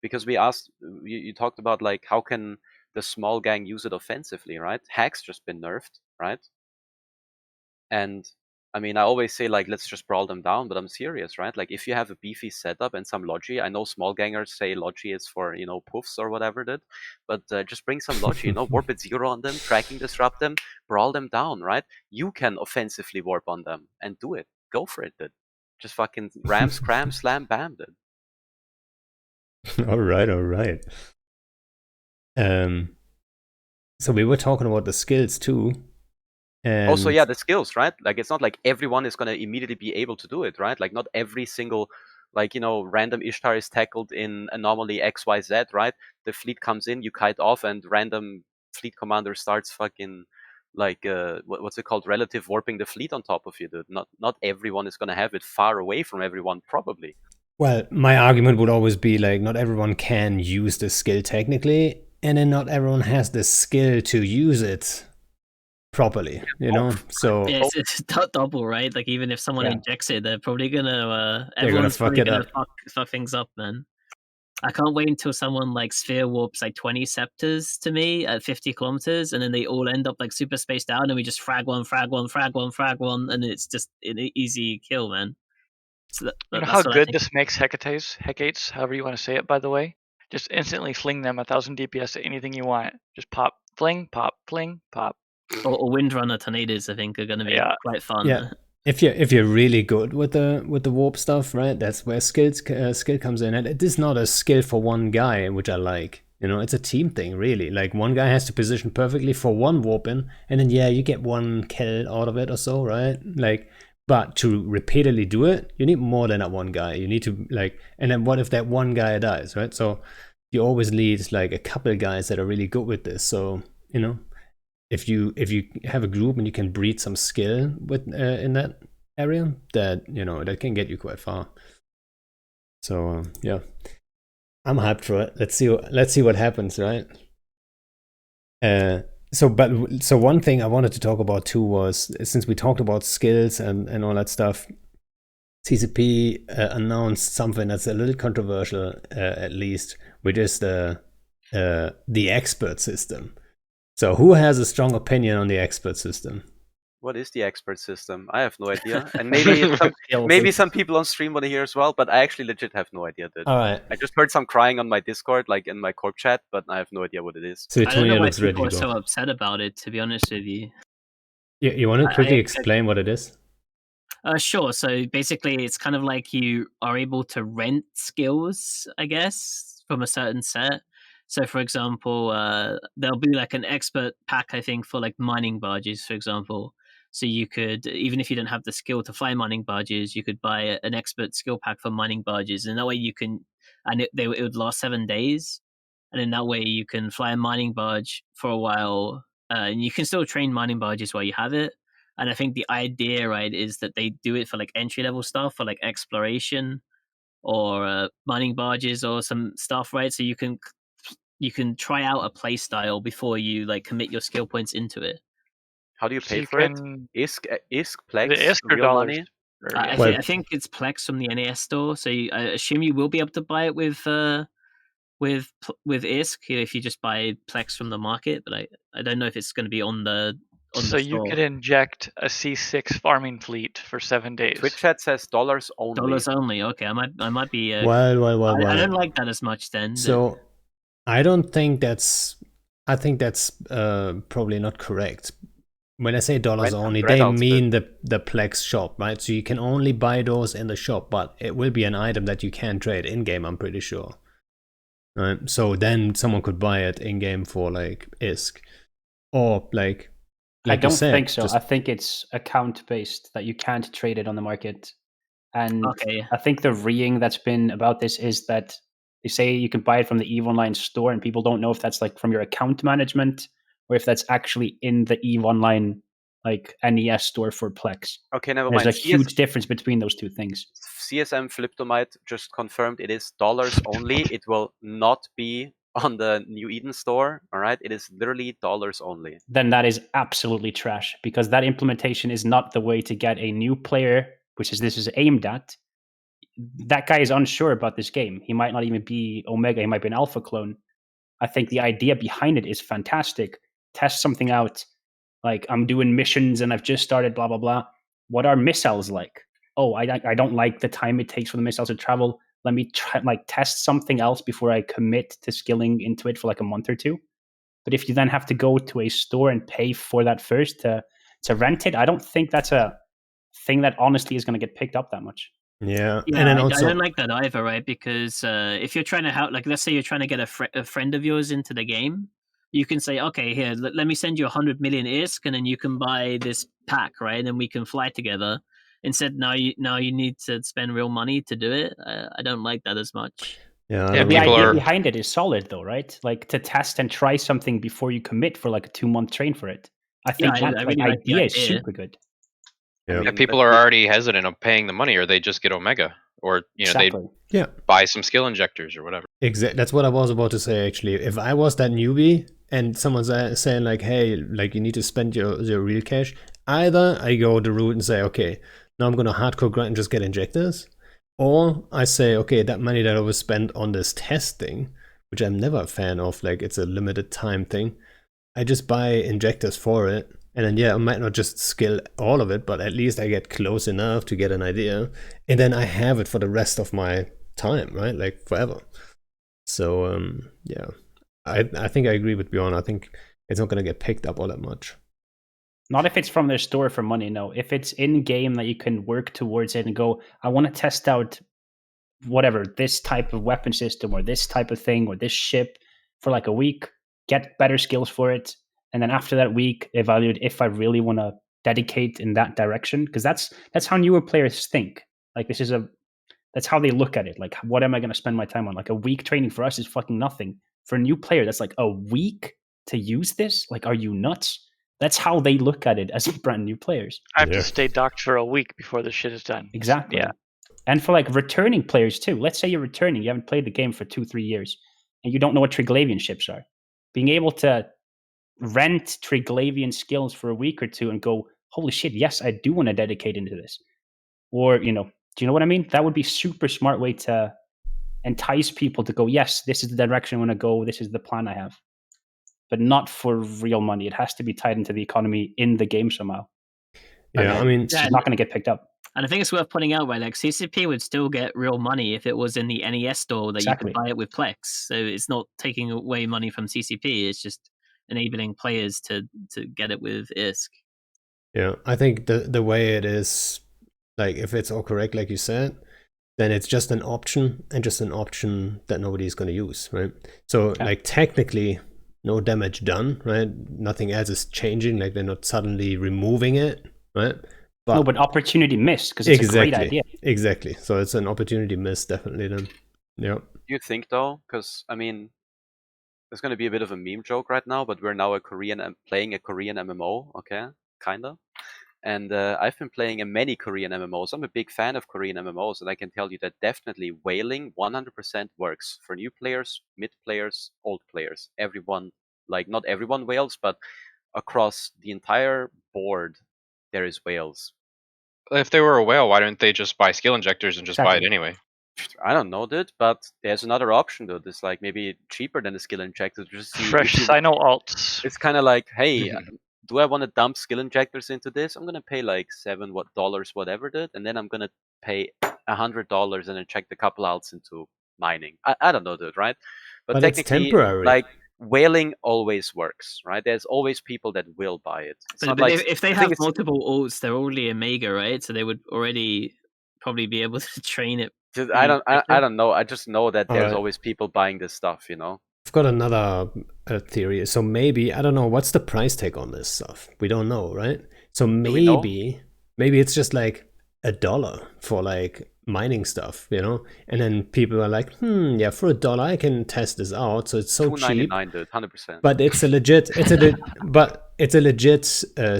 because we asked, you talked about like how can the small gang use it offensively, right? Hack's just been nerfed, right? And I mean, I always say, like, let's just brawl them down, but I'm serious, right? Like, if you have a beefy setup and some Logi, I know small gangers say Logi is for, poofs or whatever it, but just bring some Logi, warp at 0 on them, tracking disrupt them, brawl them down, right? You can offensively warp on them and do it. Go for it, dude. Just fucking ram, scram, slam, bam, dude. All right. So we were talking about the skills too. And Also, yeah, the skills, right? Like, it's not like everyone is going to immediately be able to do it, right? Like, not every single, random Ishtar is tackled in anomaly XYZ, right? The fleet comes in, you kite off, and random fleet commander starts fucking, what's it called? Relative warping the fleet on top of you, dude. Not everyone is going to have it far away from everyone, probably. Well, my argument would always be like, not everyone can use the skill technically, and then not everyone has the skill to use it properly, so Yeah, it's double, right? Like, even if someone injects it, they're probably gonna everyone's fuck probably it gonna up. fuck things up, man. I can't wait until someone like sphere warps like 20 scepters to me at 50 kilometers, and then they all end up like super spaced out, and we just frag one, and it's just an easy kill, man. So You know how good this makes Hecates, however you want to say it, by the way? Just instantly fling them 1,000 DPS at anything you want. Just pop, fling, pop, fling, pop. Or Windrunner tornadoes, I think, are going to be quite fun. Yeah, if you're really good with the warp stuff, right? That's where skill comes in, and it is not a skill for one guy, which I like. It's a team thing, really. Like, one guy has to position perfectly for one warp in, and then you get one kill out of it or so, right? Like, but to repeatedly do it, you need more than that one guy. You need to and then what if that one guy dies, right? So you always need like a couple guys that are really good with this. So if you have a group and you can breed some skill with in that area, that that can get you quite far. So yeah, I'm hyped for it. Let's see what happens, right? So one thing I wanted to talk about too was, since we talked about skills and all that stuff, CCP announced something that's a little controversial, at least, which is the expert system. So who has a strong opinion on the expert system? What is the expert system? I have no idea. And maybe some people on stream want to hear as well, but I actually legit have no idea, dude. All right. I just heard some crying on my Discord, like in my corp chat, but I have no idea what it is. So I don't know why people are so upset about it, to be honest with you. You want to quickly explain what it is? Sure. So basically, it's kind of like you are able to rent skills, I guess, from a certain set. So, for example, there'll be like an expert pack, I think, for like mining barges, for example. So you could, even if you don't have the skill to fly mining barges, you could buy an expert skill pack for mining barges, and that way you can, and it would last 7 days, and in that way you can fly a mining barge for a while, and you can still train mining barges while you have it. And I think the idea, right, is that they do it for like entry level stuff, for like exploration or mining barges or some stuff, right? So you can try out a play style before you like commit your skill points into it. How do you pay for it? ISK, Plex, the ISK real dollars. money? I think it's Plex from the NAS store. So I assume you will be able to buy it with ISK if you just buy Plex from the market. But I don't know if it's going to be on the so the you could inject a C6 farming fleet for 7 days. Twitch chat says $only. Dollars only. Okay, I might be. Well. I don't like that as much then. So I don't think that's. I think that's probably not correct. When I say dollars only, they mean the Plex shop, right? So you can only buy those in the shop, but it will be an item that you can trade in game, I'm pretty sure. Right? So then someone could buy it in game for like ISK, or like I don't think so. I think it's account based, that you can't trade it on the market. And I think the reading that's been about this is that they say you can buy it from the EVE Online store, and people don't know if that's like from your account management or if that's actually in the EVE Online like NES store for Plex. Okay, never mind. There's a huge difference between those two things. CSM Fliptomite just confirmed it is dollars only. It will not be on the New Eden store. All right, it is literally dollars only. Then that is absolutely trash, because that implementation is not the way to get a new player, which this is aimed at. That guy is unsure about this game. He might not even be Omega. He might be an alpha clone. I think the idea behind it is fantastic. Test something out. Like, I'm doing missions and I've just started, blah, blah, blah. what are missiles like? Oh, I don't like the time it takes for the missiles to travel. Let me try test something else before I commit to skilling into it for like a month or two. But if you then have to go to a store and pay for that first to rent it, I don't think that's a thing that honestly is going to get picked up that much. Yeah, Yeah, and then I also don't like that either, right? Because if you're trying to help, like, let's say you're trying to get a friend of yours into the game, you can say, okay, here, let me send you 100 million ISK, and then you can buy this pack, right? And then we can fly together. Instead, now you need to spend real money to do it. I don't like that as much. yeah, I Yeah, don't The know. people idea are- behind it is solid, though, right? Like to test and try something before you commit for like a 2-month train for it. I think Yeah, I that really like the idea is idea. super good. Yeah. I Yeah, mean, people that's are the- already hesitant of paying the money, or they just get Omega, or Exactly. Yeah, they buy some skill injectors or whatever. exactly. That's what I was about to say. Actually, if I was that newbie and someone's saying like, "Hey, like you need to spend your real cash," either I go the route and say, "Okay, now I'm gonna hardcore grind and just get injectors," or I say, "Okay, that money that I was spent on this testing, which I'm never a fan of, like it's a limited time thing, I just buy injectors for it." And then, yeah, I might not just skill all of it, but at least I get close enough to get an idea. And then I have it for the rest of my time, right? Like forever. So, yeah, I think I agree with Bjorn. I think it's not going to get picked up all that much. Not if it's from their store for money, no. If it's in game that you can work towards it and go, I want to test out whatever, this type of weapon system or this type of thing or this ship for like a week, get better skills for it. And then after that week, evaluate if I really want to dedicate in that direction. Because that's how newer players think. Like that's how they look at it. Like, what am I going to spend my time on? Like a week training for us is fucking nothing. For a new player, that's like a week to use this? Like, are you nuts? That's how they look at it as brand new players. I have Yeah. to stay docked for a week before the shit is done. Exactly. Yeah. And for like returning players too. Let's say you're returning, you haven't played the game for 2-3 years, and you don't know what Triglavian ships are. Being able to rent Triglavian skills for a week or two and go, holy shit, yes, I do want to dedicate into this. Or, do you know what I mean? That would be super smart way to entice people to go, yes, this is the direction I want to go. This is the plan I have. But not for real money. It has to be tied into the economy in the game somehow. Yeah, I mean, It's just not going to get picked up. And I think it's worth pointing out, right? Like CCP would still get real money if it was in the NES store that Exactly. you could buy it with Plex. So it's not taking away money from CCP. It's just enabling players to get it with ISK. yeah, I think the way it is, like if it's all correct, like you said, then it's just an option and just an option that nobody's going to use, right? So like technically no damage done, right? Nothing else is changing, like they're not suddenly removing it, right? But opportunity missed because it's a great idea. Exactly. So it's an opportunity missed, definitely then. Yeah. Do you think though? Because I mean, there's going to be a bit of a meme joke right now, but we're now playing a Korean MMO, okay, kinda. And I've been playing many Korean MMOs. I'm a big fan of Korean MMOs, and I can tell you that definitely whaling 100% works for new players, mid players, old players. Everyone, like not everyone whales, but across the entire board, there is whales. If they were a whale, why don't they just buy skill injectors and just buy it anyway? I don't know, dude, but there's another option, dude. It's like maybe cheaper than the skill injector. Just see Fresh Sino alts. It's kind of like, hey, do I want to dump skill injectors into this? I'm gonna pay like $7 whatever, dude, and then I'm gonna pay $100 and inject a couple alts into mining. I don't know, dude, right? But it's technically, temporary. like whaling always works, right? There's always people that will buy it. It's not But like if they I think have it's- multiple ults, they're already a mega, right? So they would already probably be able to train it. just- I don't know. I just know that there's Alright. always people buying this stuff, you know. I've got another theory. So maybe, I don't know, what's the price tag on this stuff? We don't know, right? So we know? maybe it's just like $1 for like mining stuff, And then people are like, yeah, for $1 I can test this out. So it's so cheap. $2.99, dude, 100%. But it's a legit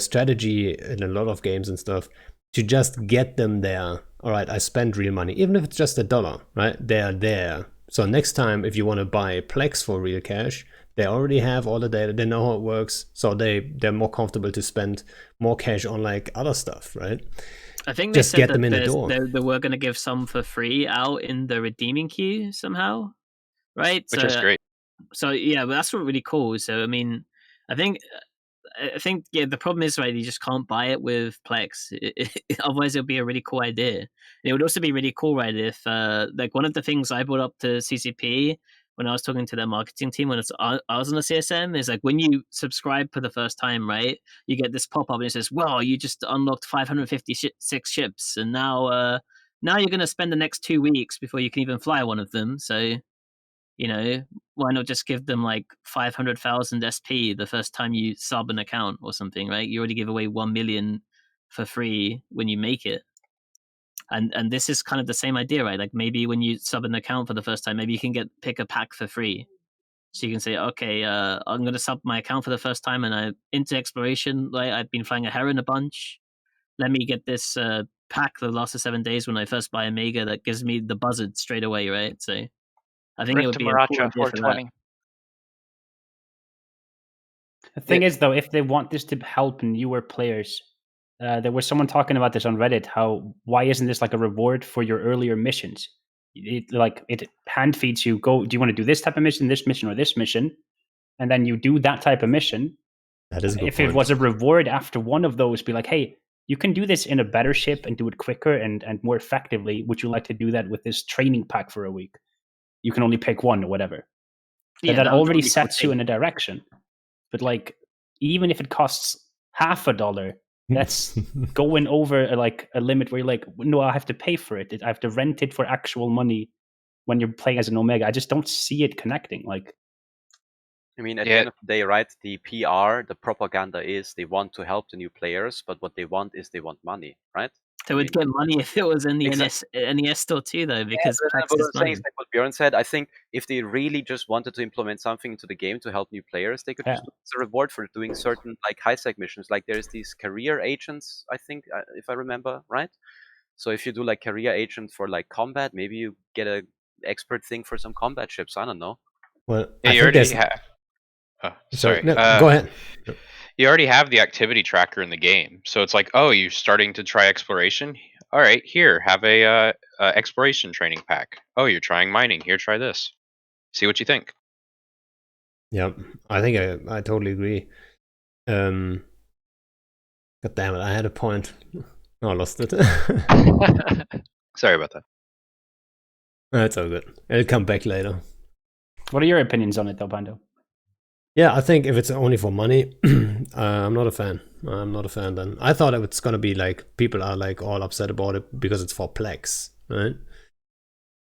strategy in a lot of games and stuff to just get them there. All right, I spend real money, even if it's just $1, right? They're there. So next time, if you want to buy Plex for real cash, they already have all the data. They know how it works, so they're more comfortable to spend more cash on like other stuff, right? I think they Just said get that them in the door. they were going to give some for free out in the redeeming queue somehow, right? Which is great. So yeah, but that's what really cool. So I mean, I think I think the problem is, right, you just can't buy it with Plex. Otherwise, it would be a really cool idea. And it would also be really cool, right, if like one of the things I brought up to CCP when I was talking to their marketing team when I was on the CSM is like when you subscribe for the first time, right, you get this pop up and it says, "Well, you just unlocked 556 ships, and now you're going to spend the next 2 weeks before you can even fly one of them." So, why not just give them like 500,000 SP the first time you sub an account or something, right? You already give away 1 million for free when you make it. And this is kind of the same idea, right? Like maybe when you sub an account for the first time, maybe you can pick a pack for free. So you can say, okay, I'm going to sub my account for the first time and I'm into exploration. Like I've been flying a Heron a bunch. Let me get this pack that lasts for 7 days when I first buy a Mega that gives me the buzzard straight away, right? So I think it would be a cool idea for that. The thing is, though, if they want this to help newer players, there was someone talking about this on Reddit. Why isn't this like a reward for your earlier missions? It hand feeds you. Do you want to do this type of mission, this mission, or this mission? And then you do that type of mission. That is a good if point. It was a reward after one of those, be like, hey, you can do this in a better ship and do it quicker and more effectively. Would you like to do that with this training pack for a week? You can only pick one or whatever. Yeah, that already sets you in a direction. But like, even if it costs $50, that's going over like a limit where you're like, no, I have to pay for it. I have to rent it for actual money when you're playing as an Omega. I just don't see it connecting. Like, I mean, at the end of the day, right, the PR, the propaganda is they want to help the new players, but what they want is they want money, right? They would get money if it was in the NES store too, though, because what I'm saying is like what Bjorn said. I think if they really just wanted to implement something into the game to help new players, they could just do a reward for doing certain like high-sec missions. Like there's these career agents, I think, if I remember right. So if you do like career agent for like combat, maybe you get a expert thing for some combat ships. I don't know. Well, you already have. Oh, sorry. No, go ahead. You already have the activity tracker in the game, so it's like, oh, you're starting to try exploration. All right, here, have a exploration training pack. Oh, you're trying mining. Here, try this. See what you think. Yeah, I think I totally agree. God damn it, I had a point. Oh, I lost it. Sorry about that. That's all good. It'll come back later. What are your opinions on it, though, Bando? Yeah, I think if it's only for money, I'm not a fan. I'm not a fan then. I thought it's going to be like, people are like all upset about it because it's for Plex, right?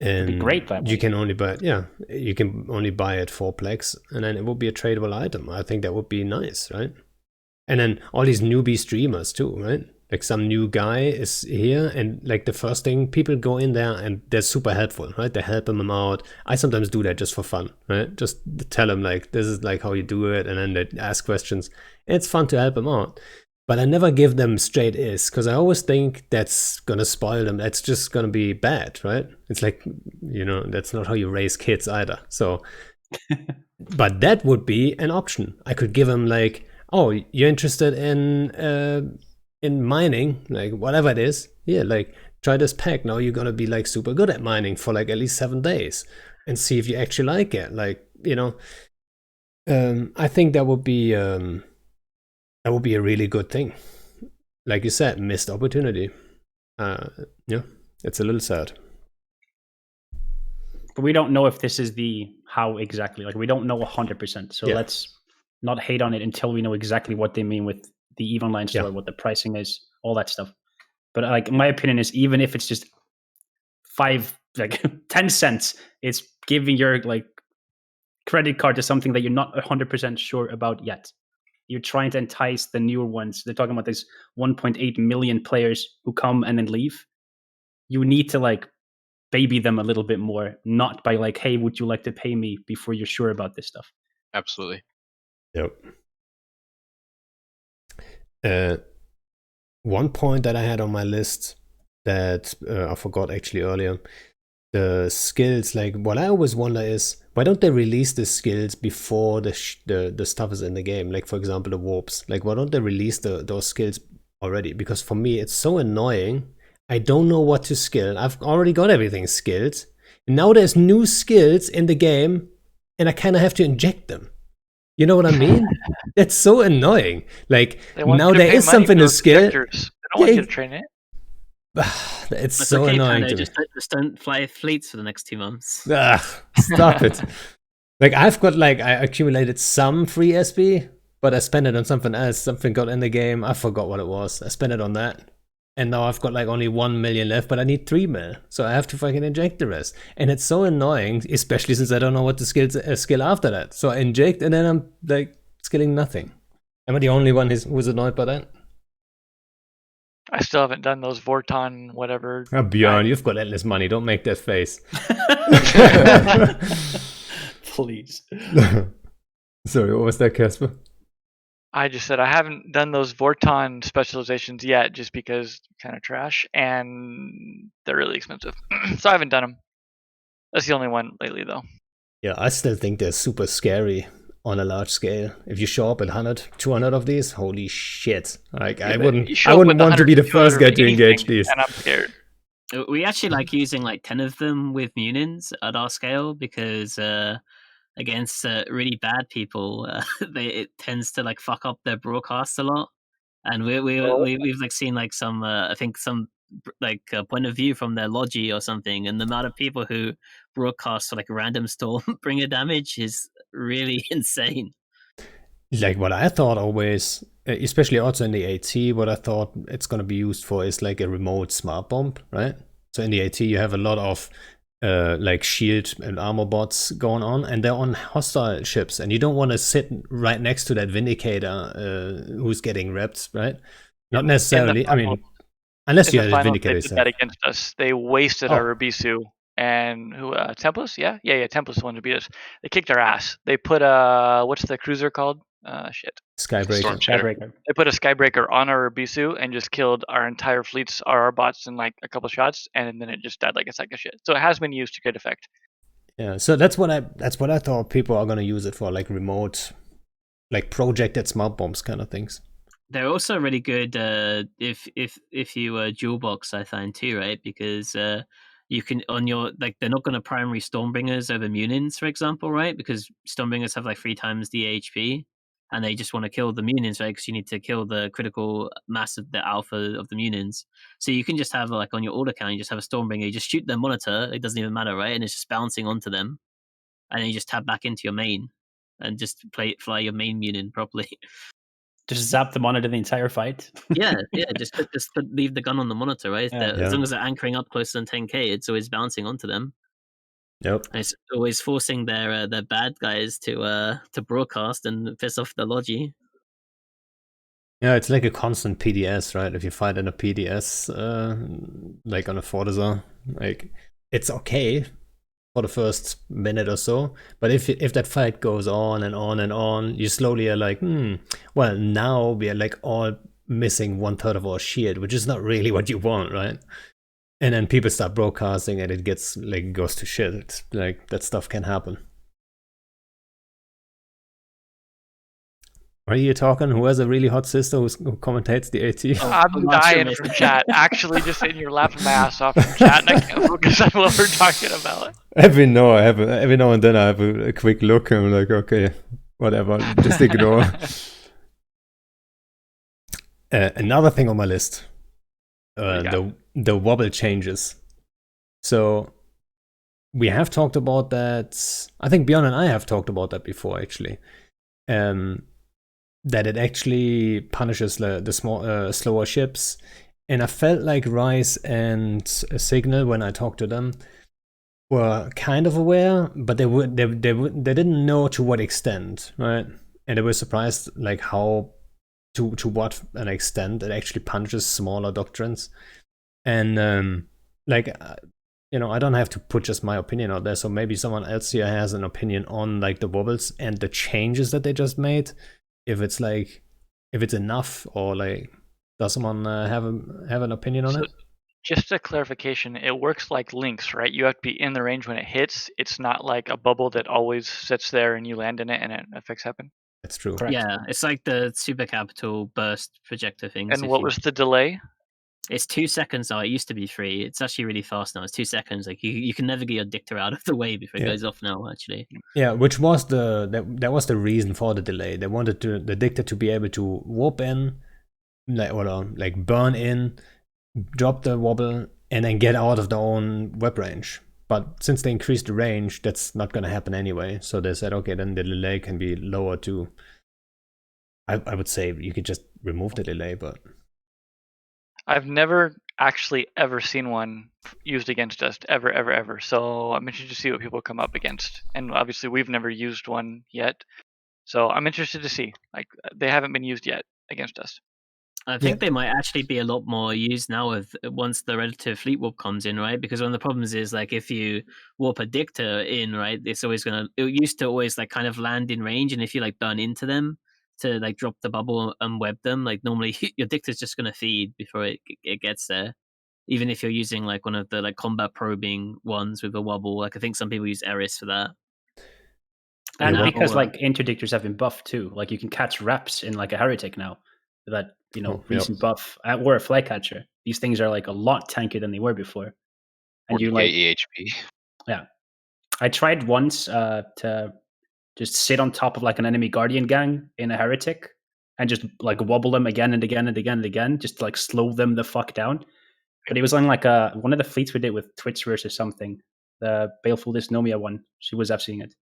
And it'd be great that way. You can only buy it, you can only buy it for Plex, and then it would be a tradable item. I think that would be nice, right? And then all these newbie streamers too, right? Like some new guy is here, and like the first thing, people go in there and they're super helpful, right? They help them out. I sometimes do that just for fun, right? Just tell them like, this is like how you do it, and then they ask questions. It's fun to help them out. But I never give them straight Is, because I always think that's gonna spoil them. That's just gonna be bad, right? It's like, that's not how you raise kids either. So, but that would be an option. I could give them like, oh, you're interested in mining, like whatever it is, like try this pack. Now you're gonna be like super good at mining for like at least 7 days and see if you actually like it. Like, I think that would be a really good thing. Like you said, missed opportunity. It's a little sad. But we don't know if this is how exactly. Like we don't know 100%. So let's not hate on it until we know exactly what they mean with the EVE Online store, what the pricing is, all that stuff. But like my opinion is, even if it's just 10 cents, it's giving your like credit card to something that you're not 100% sure about yet. You're trying to entice the newer ones. They're talking about this 1.8 million players who come and then leave. You need to like baby them a little bit more, not by like, hey, would you like to pay me before you're sure about this stuff? Absolutely. Yep. One point that I had on my list that I forgot actually earlier, the skills, like what I always wonder is, why don't they release the skills before the stuff is in the game? Like for example, the warps. Like why don't they release those skills already? Because for me, it's so annoying. I don't know what to skill. I've already got everything skilled. And now there's new skills in the game and I kind of have to inject them. You know what I mean? That's so annoying. Like, They want now you to there pay is money something for to those skill. injectors. They don't want you Yeah. to train it. It's It's so okay, annoying Pando. to me. Just don't fly fleets for the next 2 months. Stop it. Like, I've got, like, I accumulated some free SP, but I spent it on something else. Something got in the game. I forgot what it was. I spent it on that. And now I've got like only 1 million left, but I need 3 mil. So I have to fucking inject the rest. And it's so annoying, especially since I don't know what to skill after that. So I inject and then I'm like skilling nothing. Am I the only one who's annoyed by that? I still haven't done those Vorton whatever. Oh, Bjorn, you've got endless money. Don't make that face. Please. Sorry, what was that, Casper? I just said I haven't done those Vorton specializations yet, just because kind of trash and they're really expensive. So I haven't done them. That's the only one lately, though. Yeah, I still think they're super scary on a large scale. If you show up at 100, 200 of these, holy shit! Like, I wouldn't want to be the first guy to engage these. And I'm scared. We actually like using like 10 of them with Munins at our scale because against really bad people, it tends to like fuck up their broadcasts a lot. And we've like seen like some I think some like point of view from their logi or something, and the amount of people who broadcast for like random Stormbringer damage is really insane. Like, what I thought always, especially also in the AT, what I thought it's going to be used for is like a remote smart bomb, right? So in the AT you have a lot of like shield and armor bots going on, and they're on hostile ships, and you don't want to sit right next to that Vindicator who's getting repped, right? Not necessarily. I mean, unless you had a Vindicator. They did that against us. They wasted our Rubisu and who Tempest? Yeah, Tempest is the one who beat us. They kicked our ass. They put what's the cruiser called? Skybreaker. They put a Skybreaker on our Rubisu and just killed our entire fleet's RR bots in like a couple shots, and then it just died like a sack of shit. So it has been used to great effect. Yeah, so that's what I thought people are gonna use it for, like remote, like projected smart bombs kind of things. They're also really good if you dual box, I find too, right? Because you can on your like they're not going to primary Stormbringers over Munins, for example, right? Because Stormbringers have like 3 times the HP, and they just want to kill the Munins, right? Because you need to kill the critical mass of the alpha of the Munins. So you can just have like on your order count, you just have a Stormbringer, you just shoot their monitor, it doesn't even matter, right? And it's just bouncing onto them, and then you just tab back into your main and just fly your main Munin properly. Just zap the monitor the entire fight. yeah, just leave the gun on the monitor, right? Yeah. As long as they're anchoring up closer than 10k, it's always bouncing onto them. Yep. And it's always forcing their bad guys to broadcast and piss off the logi. Yeah, it's like a constant PDS, right? If you fight in a PDS, like on a Forza, like it's okay for the first minute or so, but if that fight goes on and on and on, you slowly are like, well, now we are like all missing 1/3 of our shield, which is not really what you want, right? And then people start broadcasting and it gets like goes to shit. It's like that stuff can happen. Are you talking? Who has a really hot sister who commentates the AT? I'm dying from chat. Actually, just sitting here laughing my ass off from chat, and I can't focus on what we're talking about. Every now and then I have a quick look, and I'm like, okay, whatever, just ignore. Another thing on my list, the wobble changes. So we have talked about that. I think Bjorn and I have talked about that before, actually. That it actually punishes the small, slower ships, and I felt like Rise and Signal, when I talked to them, were kind of aware, but they didn't know to what extent, right? And they were surprised, like how to what an extent it actually punishes smaller doctrines, and like. I don't have to put just my opinion out there, so maybe someone else here has an opinion on like the wobbles and the changes that they just made. If it's enough, or like, does someone have an opinion on it? Just a clarification, it works like links, right? You have to be in the range when it hits. It's not like a bubble that always sits there and you land in it and effects happen. That's true. Correct. Yeah, it's like the super capital burst projector things. And what was the delay? It's 2 seconds now. It used to be 3. It's actually really fast now. It's 2 seconds. Like you can never get your dicta out of the way before it goes off now. Actually, yeah, which was that was the reason for the delay. They wanted the dicta to be able to warp in, like burn in, drop the wobble, and then get out of their own web range. But since they increased the range, that's not going to happen anyway. So they said, okay, then the delay can be lower too. I would say you could just remove the delay, but I've never actually ever seen one used against us ever. So I'm interested to see what people come up against. And obviously we've never used one yet. So I'm interested to see. Like they haven't been used yet against us. I think they might actually be a lot more used now with once the relative fleet warp comes in, right? Because one of the problems is like if you warp a dicta in, right, it's always it used to always like kind of land in range, and if you like burn into them to like drop the bubble and web them, like normally your dicta's just gonna feed before it gets there. Even if you're using like one of the like combat probing ones with a wobble, like I think some people use Eris for that. And because like interdictors have been buffed too, like you can catch reps in like a heretic now. That recent buff or a flycatcher. These things are like a lot tankier than they were before. And you like EHP. Yeah, I tried once to just sit on top of like an enemy guardian gang in a heretic and just like wobble them again and again and again and again, just to like slow them the fuck down. But it was on like one of the fleets we did with 3TEARS or something, the Baleful Dysnomia one. She was seeing it,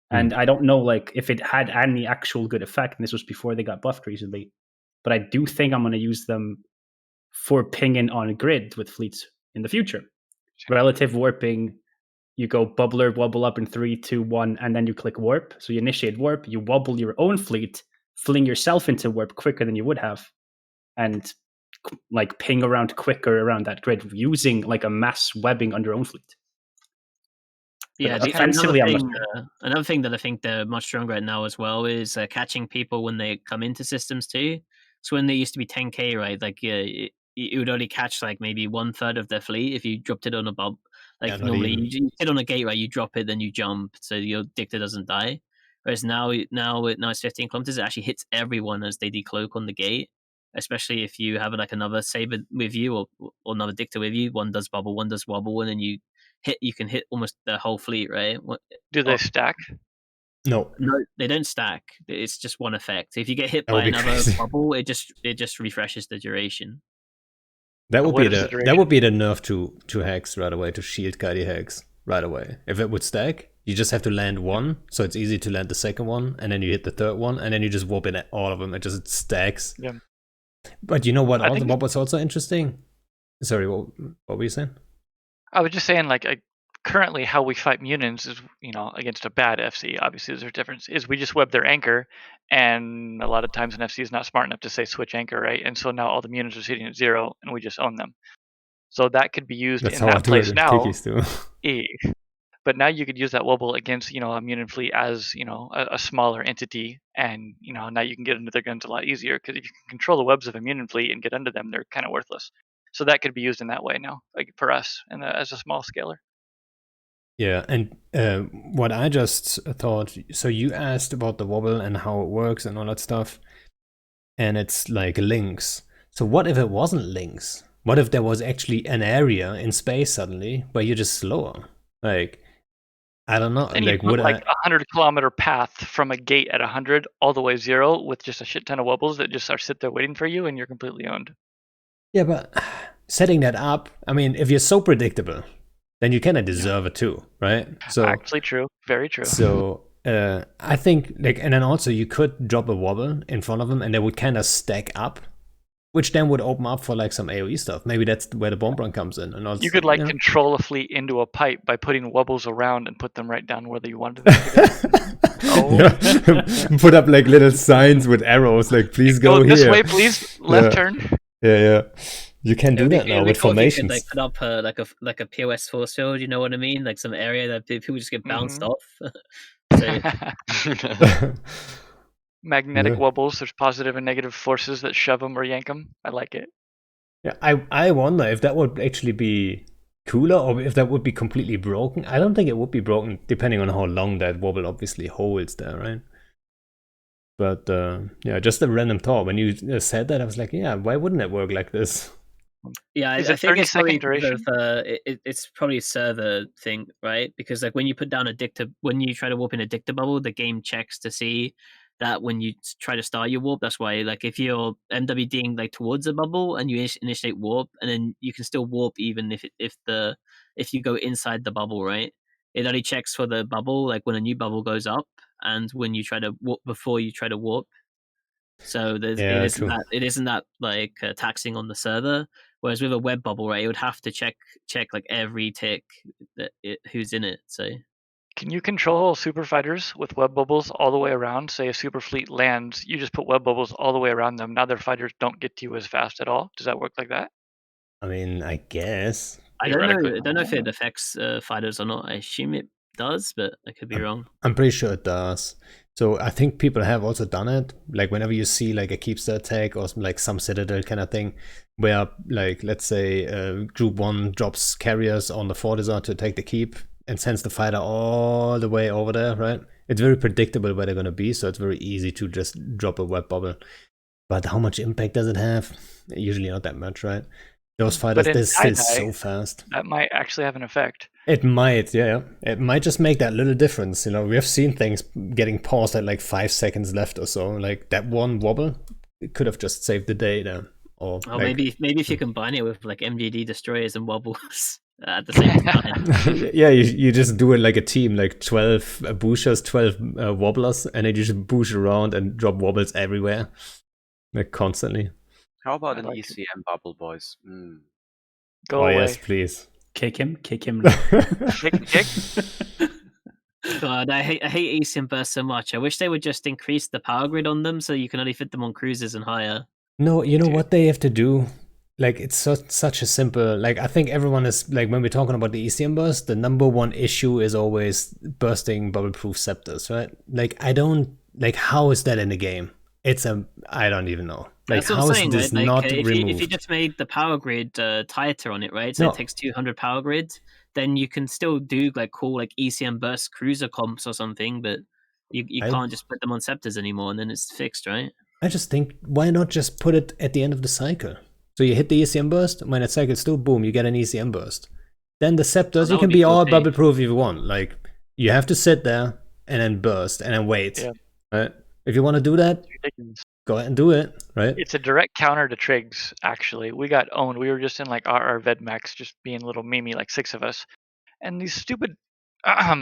and I don't know like if it had any actual good effect. And this was before they got buffed recently. But I do think I'm going to use them for pinging on grid with fleets in the future. Relative warping, you go bubbler, wobble up in 3, 2, 1, and then you click warp. So you initiate warp, you wobble your own fleet, fling yourself into warp quicker than you would have, and like ping around quicker around that grid using like a mass webbing on your own fleet. Yeah, another thing that I think they're much stronger at now as well is catching people when they come into systems too. So when they used to be 10k, right? Like you would only catch like maybe 1/3 of their fleet if you dropped it on a bump. Like normally you sit on a gate, right? You drop it, then you jump, so your dicta doesn't die. Whereas now it's 15 kilometers. It actually hits everyone as they decloak on the gate. Especially if you have like another saber with you or another dicta with you. One does bubble, one does wobble, and then you can hit almost the whole fleet, right? Do they stack? No, they don't stack. It's just one effect. If you get hit by another bubble, it just refreshes the duration. That would be the nerf to hex right away, to shield guardy hex right away. If it would stack, you just have to land one, so it's easy to land the second one, and then you hit the third one, and then you just warp in at all of them. It just stacks. Yeah. But you know what? What was also interesting? Sorry, what were you saying? I was just saying, like, currently how we fight Munins is, against a bad FC, obviously there's a difference, is we just web their anchor, and a lot of times an FC is not smart enough to say switch anchor, right? And so now all the Munins are sitting at 0, and we just own them. So that could be used in that place now. But now you could use that wobble against, a Munin fleet as, a smaller entity, and, now you can get into their guns a lot easier, because if you can control the webs of a Munin fleet and get under them, they're kind of worthless. So that could be used in that way now, like for us, and as a small scaler. Yeah, and what I just thought, so you asked about the wobble and how it works and all that stuff, and it's like links. So what if it wasn't links? What if there was actually an area in space suddenly where you're just slower? Like, I don't know. And like, would like 100-kilometer path from a gate at 100 all the way 0 with just a shit ton of wobbles that just are sit there waiting for you, and you're completely owned. Yeah, but setting that up, I mean, if you're so predictable, then you kind of deserve it too, right? So actually true, very true. So I think, like, and then also you could drop a wobble in front of them, and they would kind of stack up, which then would open up for like some AOE stuff. Maybe that's where the bomb run comes in. And also, you could control a fleet into a pipe by putting wobbles around and put them right down where you wanted them to go. Put up like little signs with arrows, like please go here. This way, please. Left turn. Yeah. You can do that now with formations. You could like put up like a POS force field. You know what I mean? Like some area that people just get bounced off. Magnetic wobbles. There's positive and negative forces that shove them or yank them. I like it. Yeah, I wonder if that would actually be cooler, or if that would be completely broken. I don't think it would be broken, depending on how long that wobble obviously holds there, right? But yeah, just a random thought. When you said that, I was like, yeah, why wouldn't it work like this? Yeah, Is I it think it's 30-second probably duration? it's probably a server thing, right? Because like when you put down when you try to warp in a dicta bubble, the game checks to see that when you try to start your warp. That's why, like, if you're MWDing like towards a bubble and you initiate warp, and then you can still warp even if you go inside the bubble, right? It only checks for the bubble, like when a new bubble goes up, and when you try to warp before you try to warp. So true. it isn't that like taxing on the server. Whereas with a web bubble, right, it would have to check like every tick who's in it. So Can you control super fighters with web bubbles all the way around? Say a super fleet lands, you just put web bubbles all the way around them. Now their fighters don't get to you as fast at all. Does that work like that? I mean, I guess. I don't know. Theoretically. I don't know if it affects fighters or not. I assume it does, but I could be wrong. I'm pretty sure it does. So I think people have also done it. Like whenever you see like a keepster attack or like some citadel kind of thing, where like let's say group 1 drops carriers on the fortizar to attack the keep and sends the fighter all the way over there, right? It's very predictable where they're gonna be, so it's very easy to just drop a web bubble. But how much impact does it have? Usually not that much, right? Those fighters, in they're still tie-dye, so fast. That might actually have an effect. It might, yeah. It might just make that little difference. You know, we have seen things getting paused at like 5 seconds left or so. Like that one wobble, it could have just saved the day there. Or like, maybe if you combine it with like MGD destroyers and wobbles at the same time. yeah, you just do it like a team, like 12 boosters, 12 wobblers, and then you just boost around and drop wobbles everywhere, like constantly. How about I an like ECM bubble, boys? Go Oh away. yes, please. Kick him. Kick. God, I hate ECM burst so much. I wish they would just increase the power grid on them so you can only fit them on cruisers and higher. No, you know Dude. what they have to do? Like, it's such a simple, like, I think everyone is, like, when we're talking about the ECM burst, the number one issue is always bursting bubble-proof scepters, right? Like, I don't, like, how is that in the game? I don't even know. Like, That's what how I'm is saying, this right? not Like, removed? if you just made the power grid tighter on it, right? So No. it takes 200 power grid, then you can still do like cool like ECM burst cruiser comps or something, but you can't just put them on scepters anymore, and then it's fixed, right? I just think, why not just put it at the end of the cycle? So you hit the ECM burst, when it cycles through, boom, you get an ECM burst. Then the scepters, that you would can be be cool all too. bubble-proof if you want. Like, you have to sit there and then burst and then wait. Yeah. Right? If you want to do that, Ridiculous. go ahead and do it, right? It's a direct counter to Triggs, actually. We got owned. We were just in like our Vedmax, just being little Mimi, like 6 of us. And these stupid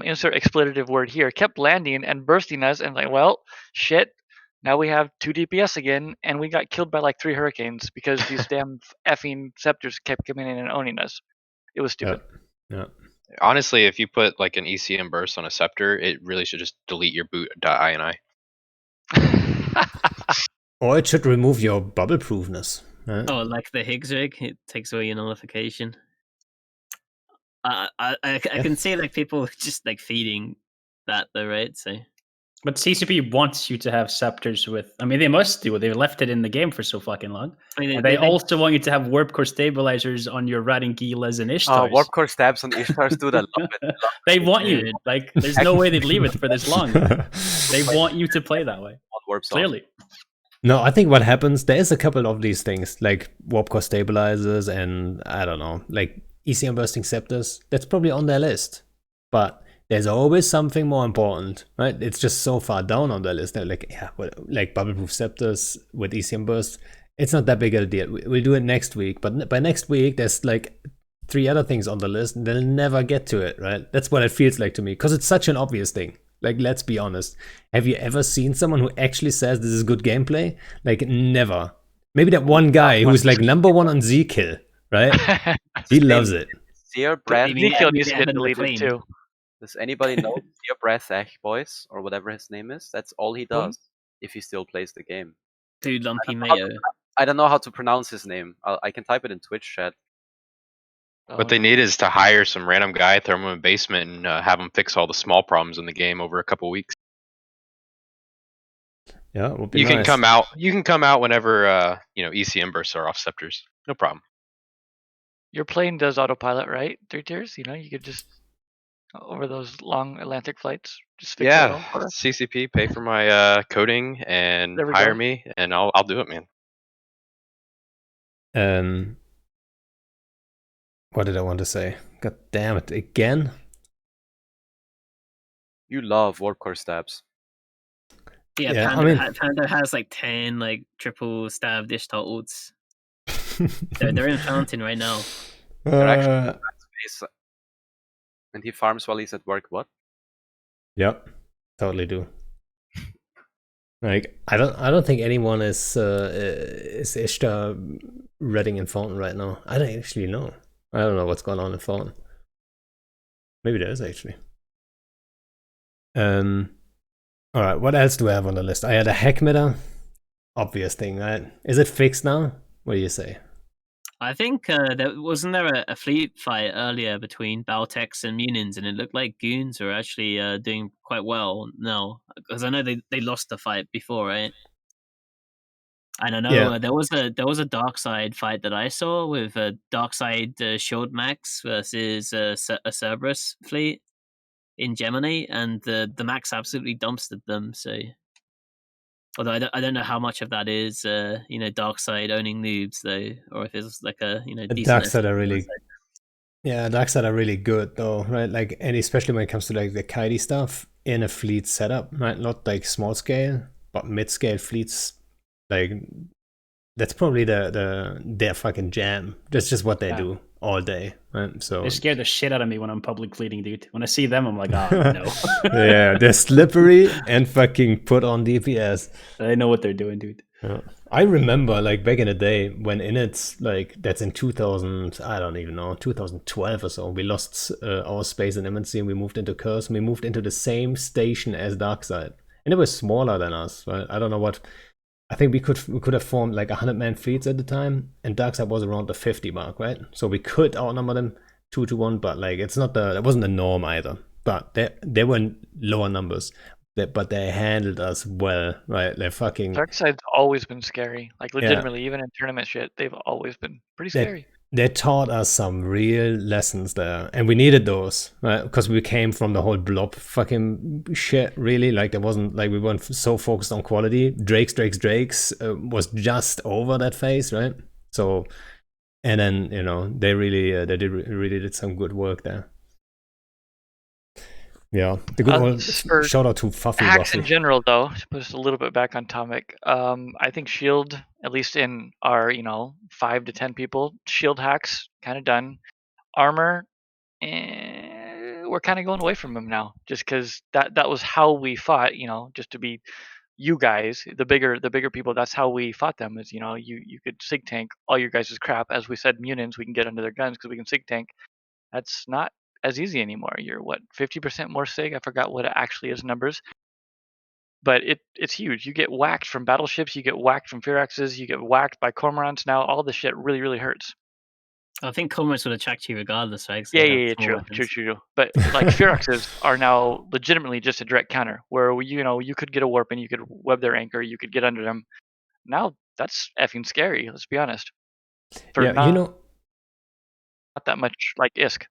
insert expletive word here kept landing and bursting us, and like, well, shit. Now we have 2 DPS again, and we got killed by like 3 hurricanes because these damn effing scepters kept coming in and owning us. It was stupid. Yeah. Honestly, if you put like an ECM burst on a scepter, it really should just delete your boot.ini. Or it should remove your bubble-proofness. Right? Oh, like the Higgs rig, it takes away your nullification. I can see like people just like feeding that though, right? So. But CCP wants you to have scepters with. I mean, they must do. They've left it in the game for so fucking long. I mean, And they also want you to have warp core stabilizers on your Riding Gilas and Ishtars. Warp core stabs on Ishtars, dude. I love it. They want you. Like, there's no way they'd leave it for this long. They want you to play that way. On warp zone. Clearly. No, I think what happens, there is a couple of these things, like warp core stabilizers and, I don't know, like ECM bursting scepters. That's probably on their list. But there's always something more important, right? It's just so far down on their list. They're like, yeah, well, like bubble-proof scepters with ECM burst. It's not that big of a deal. We'll do it next week. But by next week, there's like 3 other things on the list, and they'll never get to it, right? That's what it feels like to me, because it's such an obvious thing. Like, let's be honest. Have you ever seen someone who actually says this is good gameplay? Like, never. Maybe that one guy who's like number 1 on Z-Kill, right? He loves it. Seer Breath. Nikhil needs to get deleted too. Does anybody know Seer Breath boys, or whatever his name is? That's all he does if he still plays the game. Dude, Lumpy Mayo. I don't know how to pronounce his name. I can type it in Twitch chat. What they need is to hire some random guy, throw him in a basement, and have him fix all the small problems in the game over a couple weeks. Yeah, it would be You can nice. come out. You can come out whenever ECM bursts are off scepters. No problem. Your plane does autopilot, right? 3TEARS. You know, you could just over those long Atlantic flights, just fix it all for us. CCP, pay for my coding and There we hire go. me, and I'll do it, man. What did I want to say? God damn it, again? You love warp core stabs. Yeah, Yeah, Panda has like 10 like triple stab dish totals. They're in Fountain right now. They're actually space, and he farms while he's at work. What? Yep, totally do. Like I don't think anyone is Ishtar reading in Fountain right now. I don't actually know. I don't know what's going on in Fountain. Maybe there is actually. All right, what else do I have on the list? I had a hack meta. Obvious thing, right? Is it fixed now? What do you say? I think wasn't there a fleet fight earlier between Baltex and Munins, and it looked like Goons were actually doing quite well now, because I know they lost the fight before, right? And I know there was a dark side fight that I saw with dark side Shield Max versus a Cerberus fleet in Gemini, and the Max absolutely dumpstered them. So, although I don't know how much of that is dark side owning noobs though, or if it's like a decent dark side are really dark side are really good though, right? Like, and especially when it comes to like the kitey stuff in a fleet setup, right? Not like small scale, but mid scale fleets. Like, that's probably their fucking jam. That's just what they do all day, right? So they scare the shit out of me when I'm public fleeting, dude. When I see them, I'm like, oh no. Yeah, they're slippery and fucking put on DPS. They know what they're doing, dude. Yeah. I remember like back in the day when it's like that's in 2000, I don't even know, 2012 or so, we lost our space in MNC and we moved into Curse and we moved into the same station as Darkside. And it was smaller than us, right? I don't know what. I think we could have formed like 100-man fleets at the time, and Darkside was around the 50 mark, right? So we could outnumber them 2-1, but like that wasn't the norm either. But they were lower numbers, but they handled us well, right? They're fucking. Darkside's always been scary, like legitimately, even in tournament shit, they've always been pretty scary. They taught us some real lessons there, and we needed those, right? Because we came from the whole blob fucking shit, really. Like, there wasn't, like, we weren't so focused on quality. Drakes was just over that phase, right? So, and then, they really did some good work there. Yeah, the good old shout out to Fuffy hacks Ruffy. in general, though, to put us a little bit back on topic. I think Shield, at least in our 5 to 10 people, Shield hacks kind of done. Armor, we're kind of going away from him now, just because that was how we fought. Just to be you guys, the bigger people. That's how we fought them. Is you could sig tank all your guys' crap. As we said, Munins, we can get under their guns because we can sig tank. That's not as easy anymore. You're 50% more sig? I forgot what it actually is numbers. But it's huge. You get whacked from battleships, you get whacked from Firaxes, you get whacked by Cormorants now. All this shit really, really hurts. I think Cormorants would attack you regardless, right? Yeah, true. But like Firaxes are now legitimately just a direct counter, where you could get a warp and you could web their anchor, you could get under them. Now that's effing scary. Let's be honest. Not that much like ISK.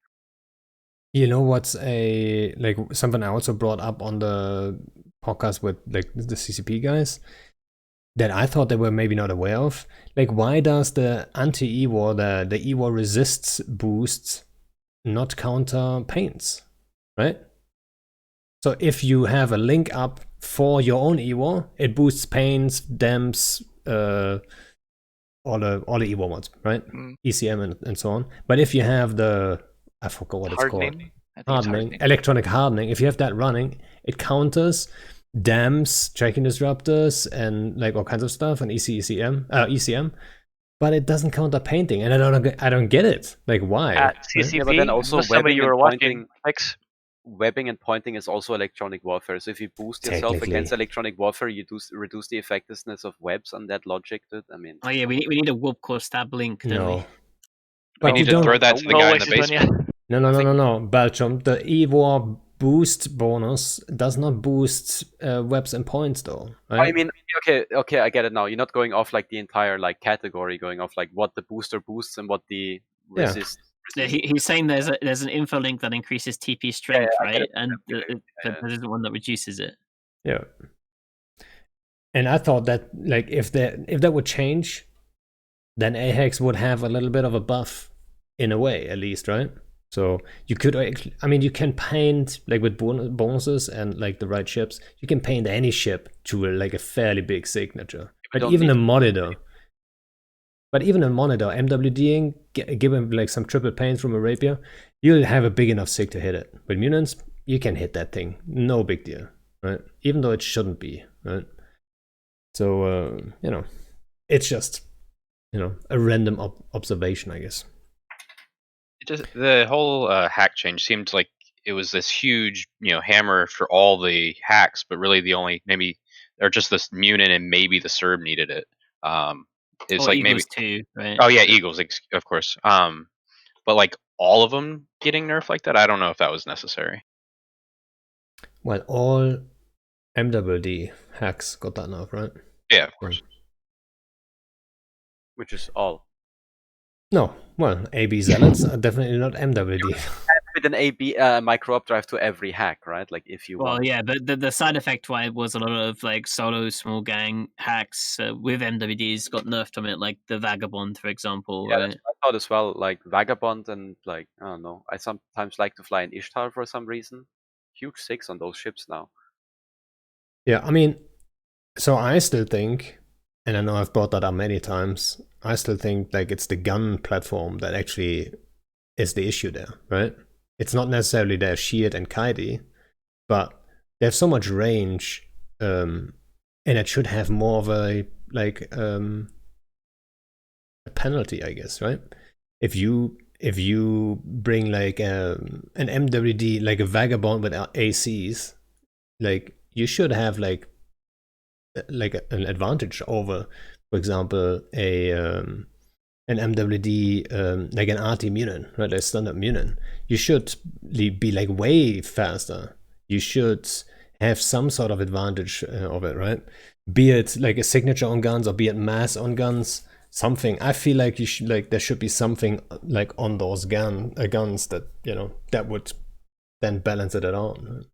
You know what's something I also brought up on the podcast with like the CCP guys that I thought they were maybe not aware of? Like, why does the anti-E-war, the E-war resists boosts not counter paints, right? So if you have a link up for your own E-war, it boosts paints, damps, all the E-war ones, right? ECM and so on. But if you have I forgot what it's called. Hardening, electronic hardening. If you have that running, it counters dams, tracking disruptors, and like all kinds of stuff, and ECM. But it doesn't counter painting, and I don't get it. Like, why? At CCP, but then also webbing and pointing is also electronic warfare. So if you boost yourself against electronic warfare, you reduce the effectiveness of webs on that logic, dude. I mean, we need a warp core stab link, don't we? But we need to throw that to the guy in the basement. No. Baltrom, the E-war boost bonus does not boost webs and points, though. Right? I mein, okay, I get it now. You're not going off like the entire like category, going off like what the booster boosts and what the resist. Yeah, he's saying there's an info link that increases TP strength, right? And there's one that reduces it. Yeah. And I thought that like if that would change, then AHEX would have a little bit of a buff in a way, at least, right? So you could actually, I mean, you can paint like with bonuses and like the right ships. You can paint any ship to like a fairly big signature. But even a monitor. But even a monitor, MWDing, given like some triple paint from a rapier, you'll have a big enough sig to hit it. With mutants, you can hit that thing, no big deal, right? Even though it shouldn't be, right? So you know, it's just, you know, a random observation, I guess. The whole hack change seemed like it was this huge, you know, hammer for all the hacks, but really the only maybe or just this mutant and maybe the Serb needed it. It's Or like Eagles maybe too, right? oh yeah, Eagles of course. But like all of them getting nerfed like that, I don't know if that was necessary. Well, all MWD hacks got that nerf, right? Yeah, of course. Which is all. No, well, AB zealots are definitely not MWD. With an AB micro updrive to every hack, right? Like if you Well, want. yeah, but the side effect why was a lot of like solo small gang hacks with MWDs got nerfed from it, like the Vagabond, for example. Yeah, Right? that's what I thought as well. Like Vagabond and like I don't know. I sometimes like to fly in Ishtar for some reason. Huge 6 on those ships now. Yeah, I mean, so I still think, and I know I've brought that up many times, I still think like it's the gun platform that actually is the issue there, right? It's not necessarily their shield and Kaidi, but they have so much range, and it should have more of a like a penalty, I guess, right? If you bring like an MWD, like a Vagabond with ACs, like you should have like an advantage over, for example, an MWD, like an RT mutant, right? A standard mutant. You should be like way faster. You should have some sort of advantage of it, right? Be it like a signature on guns or be it mass on guns, something. I feel like you should like there should be something like on those guns that, you know, that would then balance it out, right?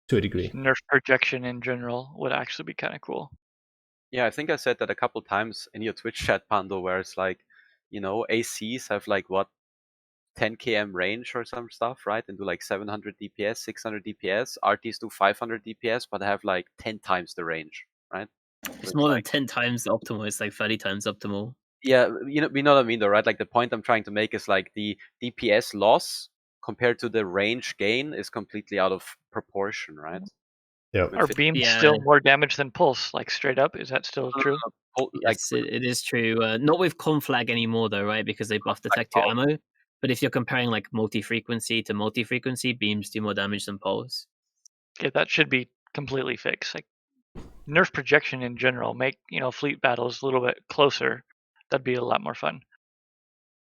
To a degree. Nerf projection in general would actually be kind of cool. Yeah, I think I said that a couple times in your Twitch chat, Pando, where it's like, you know, ACs have like what 10 km range or some stuff, right? And do like 700 DPS, 600 DPS. RTs do 500 DPS, but have like 10 times the range, right? It's more than 10 times optimal. It's like 30 times optimal. Yeah, you know what I mean, though, right? Like the point I'm trying to make is like the DPS loss compared to the range gain is completely out of proportion, right? Yeah. Are beams still more damage than pulse? Like straight up, is that still true? Yes, it is true. Not with conflag anymore, though, right? Because they buffed attack to ammo. But if you're comparing like multi-frequency to multi-frequency, beams do more damage than pulse. Yeah, that should be completely fixed. Like nerf projection in general, make fleet battles a little bit closer. That'd be a lot more fun.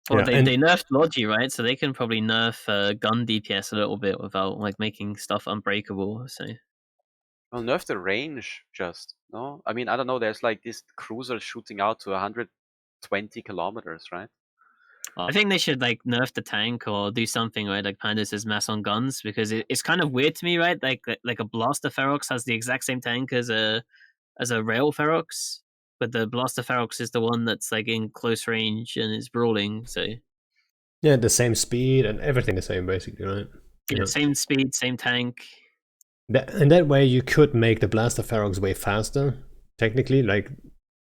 Well, they nerfed Logi, right? So they can probably nerf gun DPS a little bit without like making stuff unbreakable. So. Well, nerf the range just, no? I mean, I don't know, there's like this cruiser shooting out to 120 kilometers, right? I think they should like nerf the tank or do something, right? Like Panda says, mass on guns, because it's kind of weird to me, right? Like a Blaster Ferox has the exact same tank as a Rail Ferox, but the Blaster Ferox is the one that's like in close range and is brawling. So yeah, the same speed and everything the same, basically, right? Yeah, same speed, same tank. In that way, you could make the Blaster Ferox way faster, technically, like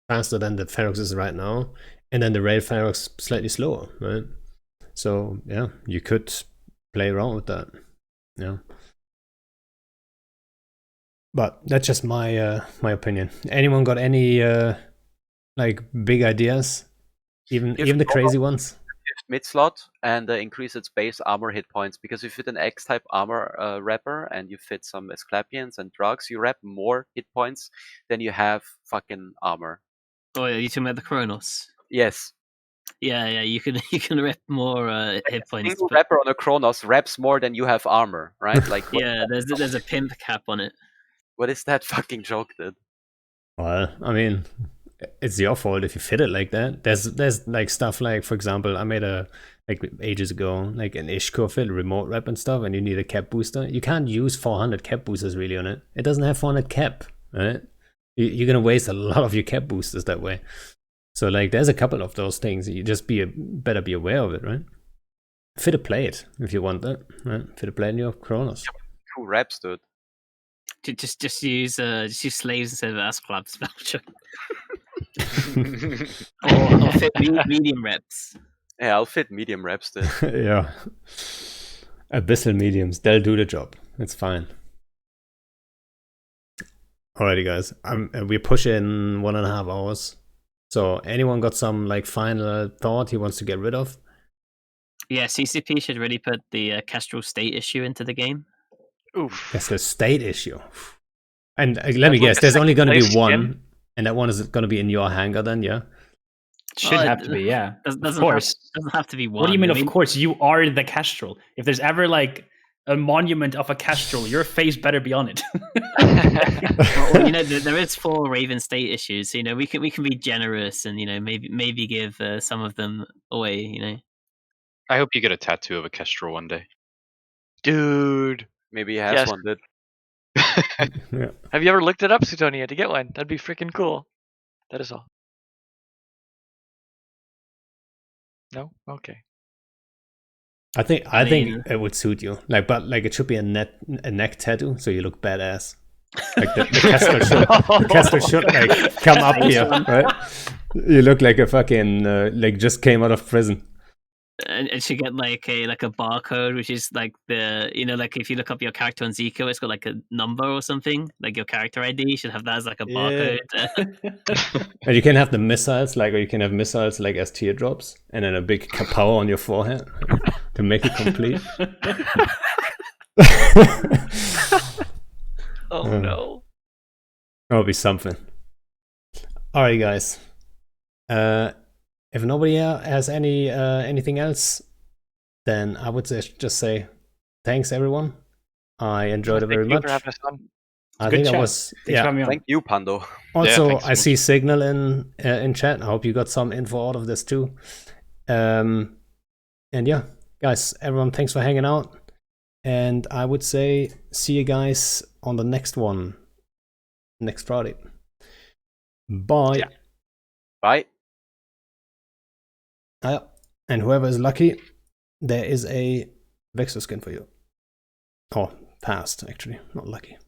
faster than the Ferox is right now, and then the Rail Ferox slightly slower, right? So yeah, you could play around with that. Yeah, but that's just my my opinion. Anyone got any like big ideas? Even the crazy ones? Mid slot and increase its base armor hit points, because if you fit an X-type armor wrapper and you fit some Asclepions and drugs, you wrap more hit points than you have fucking armor. Oh, yeah, you talking about the Kronos? Yes. Yeah, you can wrap more hit points. Single wrapper on a Kronos wraps more than you have armor, right? Like yeah, there's a pimp cap on it. What is that fucking joke, dude? Well, I mean, it's your fault if you fit it like that. There's like stuff like, for example, I made like ages ago, like an Ishkur fit remote rep and stuff, and you need a cap booster. You can't use 400 cap boosters really on it. It doesn't have 400 cap, right? You're gonna waste a lot of your cap boosters that way. So like, there's a couple of those things. You just better be aware of it, right? fit a plate if you want that. Right? Fit a plate in your Kronos. 2 reps, dude. Just use slaves instead of ass claps, Baltrom. or fit medium reps. Yeah, I'll fit medium reps then. Yeah. Abyssal mediums, they'll do the job. It's fine. Alrighty, guys. We're pushing 1.5 hours. So anyone got some like final thought he wants to get rid of? Yeah, CCP should really put the Kestrel state issue into the game. Oof. That's the state issue. And let me guess, there's only going to be one, and that one is going to be in your hangar then, yeah? Should have to be, yeah. Doesn't have to be one. What do you mean, I mean, of course? You are the Kestrel. If there's ever like a monument of a Kestrel, your face better be on it. well, there is 4 Raven state issues. So, we can be generous and maybe give some of them away. I hope you get a tattoo of a Kestrel one day. Dude. Maybe he has one, dude. Yeah. Have you ever looked it up, Suitonia, to get one? That'd be freaking cool. That is all. No? Okay. I think it would suit you. But it should be a neck tattoo, so you look badass. Like the Kestrel should like come up here, right? You look like a fucking like just came out of prison. And it should get like a barcode, which is like the like if you look up your character on Zico, it's got like a number or something, like your character ID should have that as like a barcode. And you can have the missiles, or you can have missiles like as teardrops, and then a big kapow on your forehead to make it complete. Oh no. That'll be something. Alright, guys. If nobody has anything else, then I would just say thanks, everyone. I enjoyed it very much. Thank you for having us on. I think that was Thank you, Pando. Also, I see Signal in chat. I hope you got some info out of this too. And yeah, guys, everyone, thanks for hanging out. And I would say see you guys on the next one next Friday. Bye. Yeah. Bye. And whoever is lucky, there is a Vexor skin for you. Oh, passed, actually. Not lucky.